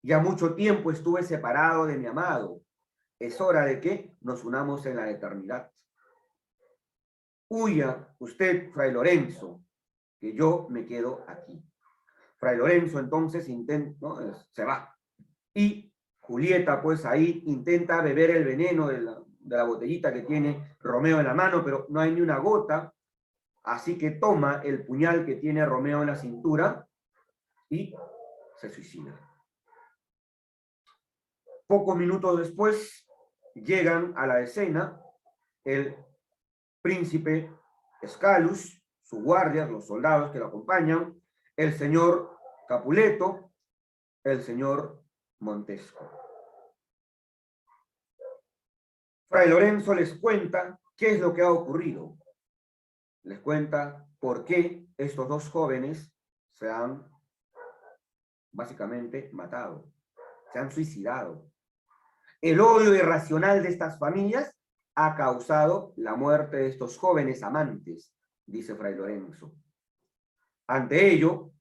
Ya mucho tiempo estuve separado de mi amado. Es hora de que nos unamos en la eternidad. Huya usted, Fray Lorenzo, que yo me quedo aquí. Fray Lorenzo entonces se va. Y Julieta, pues ahí intenta beber el veneno de la botellita que tiene Romeo en la mano, pero no hay ni una gota. Así que toma el puñal que tiene Romeo en la cintura y se suicida. Pocos minutos después llegan a la escena el príncipe Escalus, su guardia, los soldados que lo acompañan, el señor Capuleto, el señor Montesco. Fray Lorenzo les cuenta qué es lo que ha ocurrido. Les cuenta por qué estos dos jóvenes se han básicamente matado, se han suicidado. El odio irracional de estas familias ha causado la muerte de estos jóvenes amantes, dice Fray Lorenzo. Ante ello,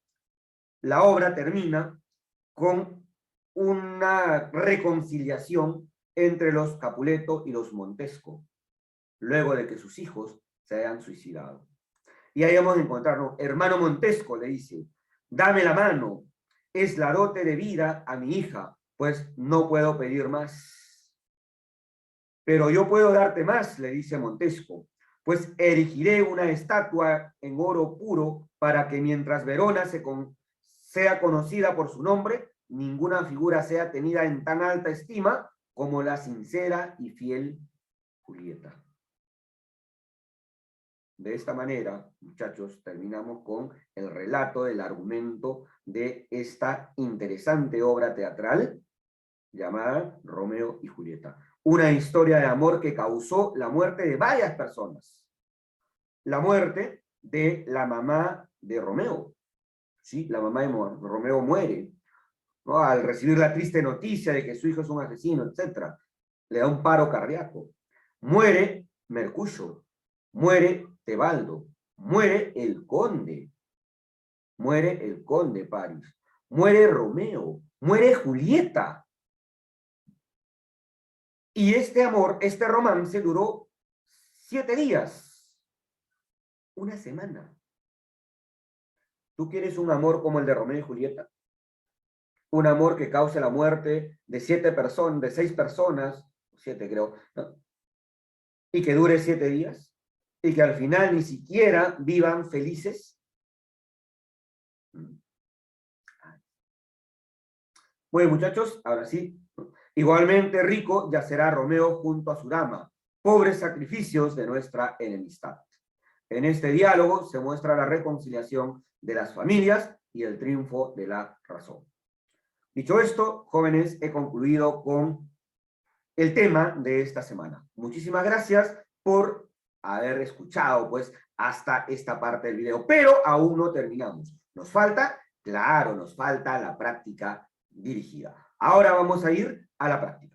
la obra termina con una reconciliación entre los Capuleto y los Montesco, luego de que sus hijos se hayan suicidado. Y ahí vamos a encontrarnos: hermano Montesco, le dice, dame la mano, es la dote de vida a mi hija, pues no puedo pedir más. Pero yo puedo darte más, le dice Montesco, pues erigiré una estatua en oro puro para que mientras Verona sea conocida por su nombre, ninguna figura sea tenida en tan alta estima como la sincera y fiel Julieta. De esta manera, muchachos, terminamos con el relato del argumento de esta interesante obra teatral llamada Romeo y Julieta. Una historia de amor que causó la muerte de varias personas. La muerte de la mamá de Romeo. ¿Sí? La mamá de Romeo muere, ¿no? Al recibir la triste noticia de que su hijo es un asesino, etc. Le da un paro cardíaco. Muere Mercucio. Muere Tebaldo. Muere el conde. Muere el conde París. Muere Romeo. Muere Julieta. Y este amor, este romance duró 7 días. Una semana. ¿Tú quieres un amor como el de Romeo y Julieta? Un amor que cause la muerte de 7 personas, de 6 personas, 7 creo, ¿no? Y que dure 7 días, y que al final ni siquiera vivan felices. Bueno, muchachos, ahora sí. Igualmente rico yacerá Romeo junto a su dama, pobres sacrificios de nuestra enemistad. En este diálogo se muestra la reconciliación de las familias y el triunfo de la razón. Dicho esto, jóvenes, he concluido con el tema de esta semana. Muchísimas gracias por haber escuchado, pues, hasta esta parte del video, pero aún no terminamos. ¿Nos falta? Claro, nos falta la práctica dirigida. Ahora vamos a ir a la práctica.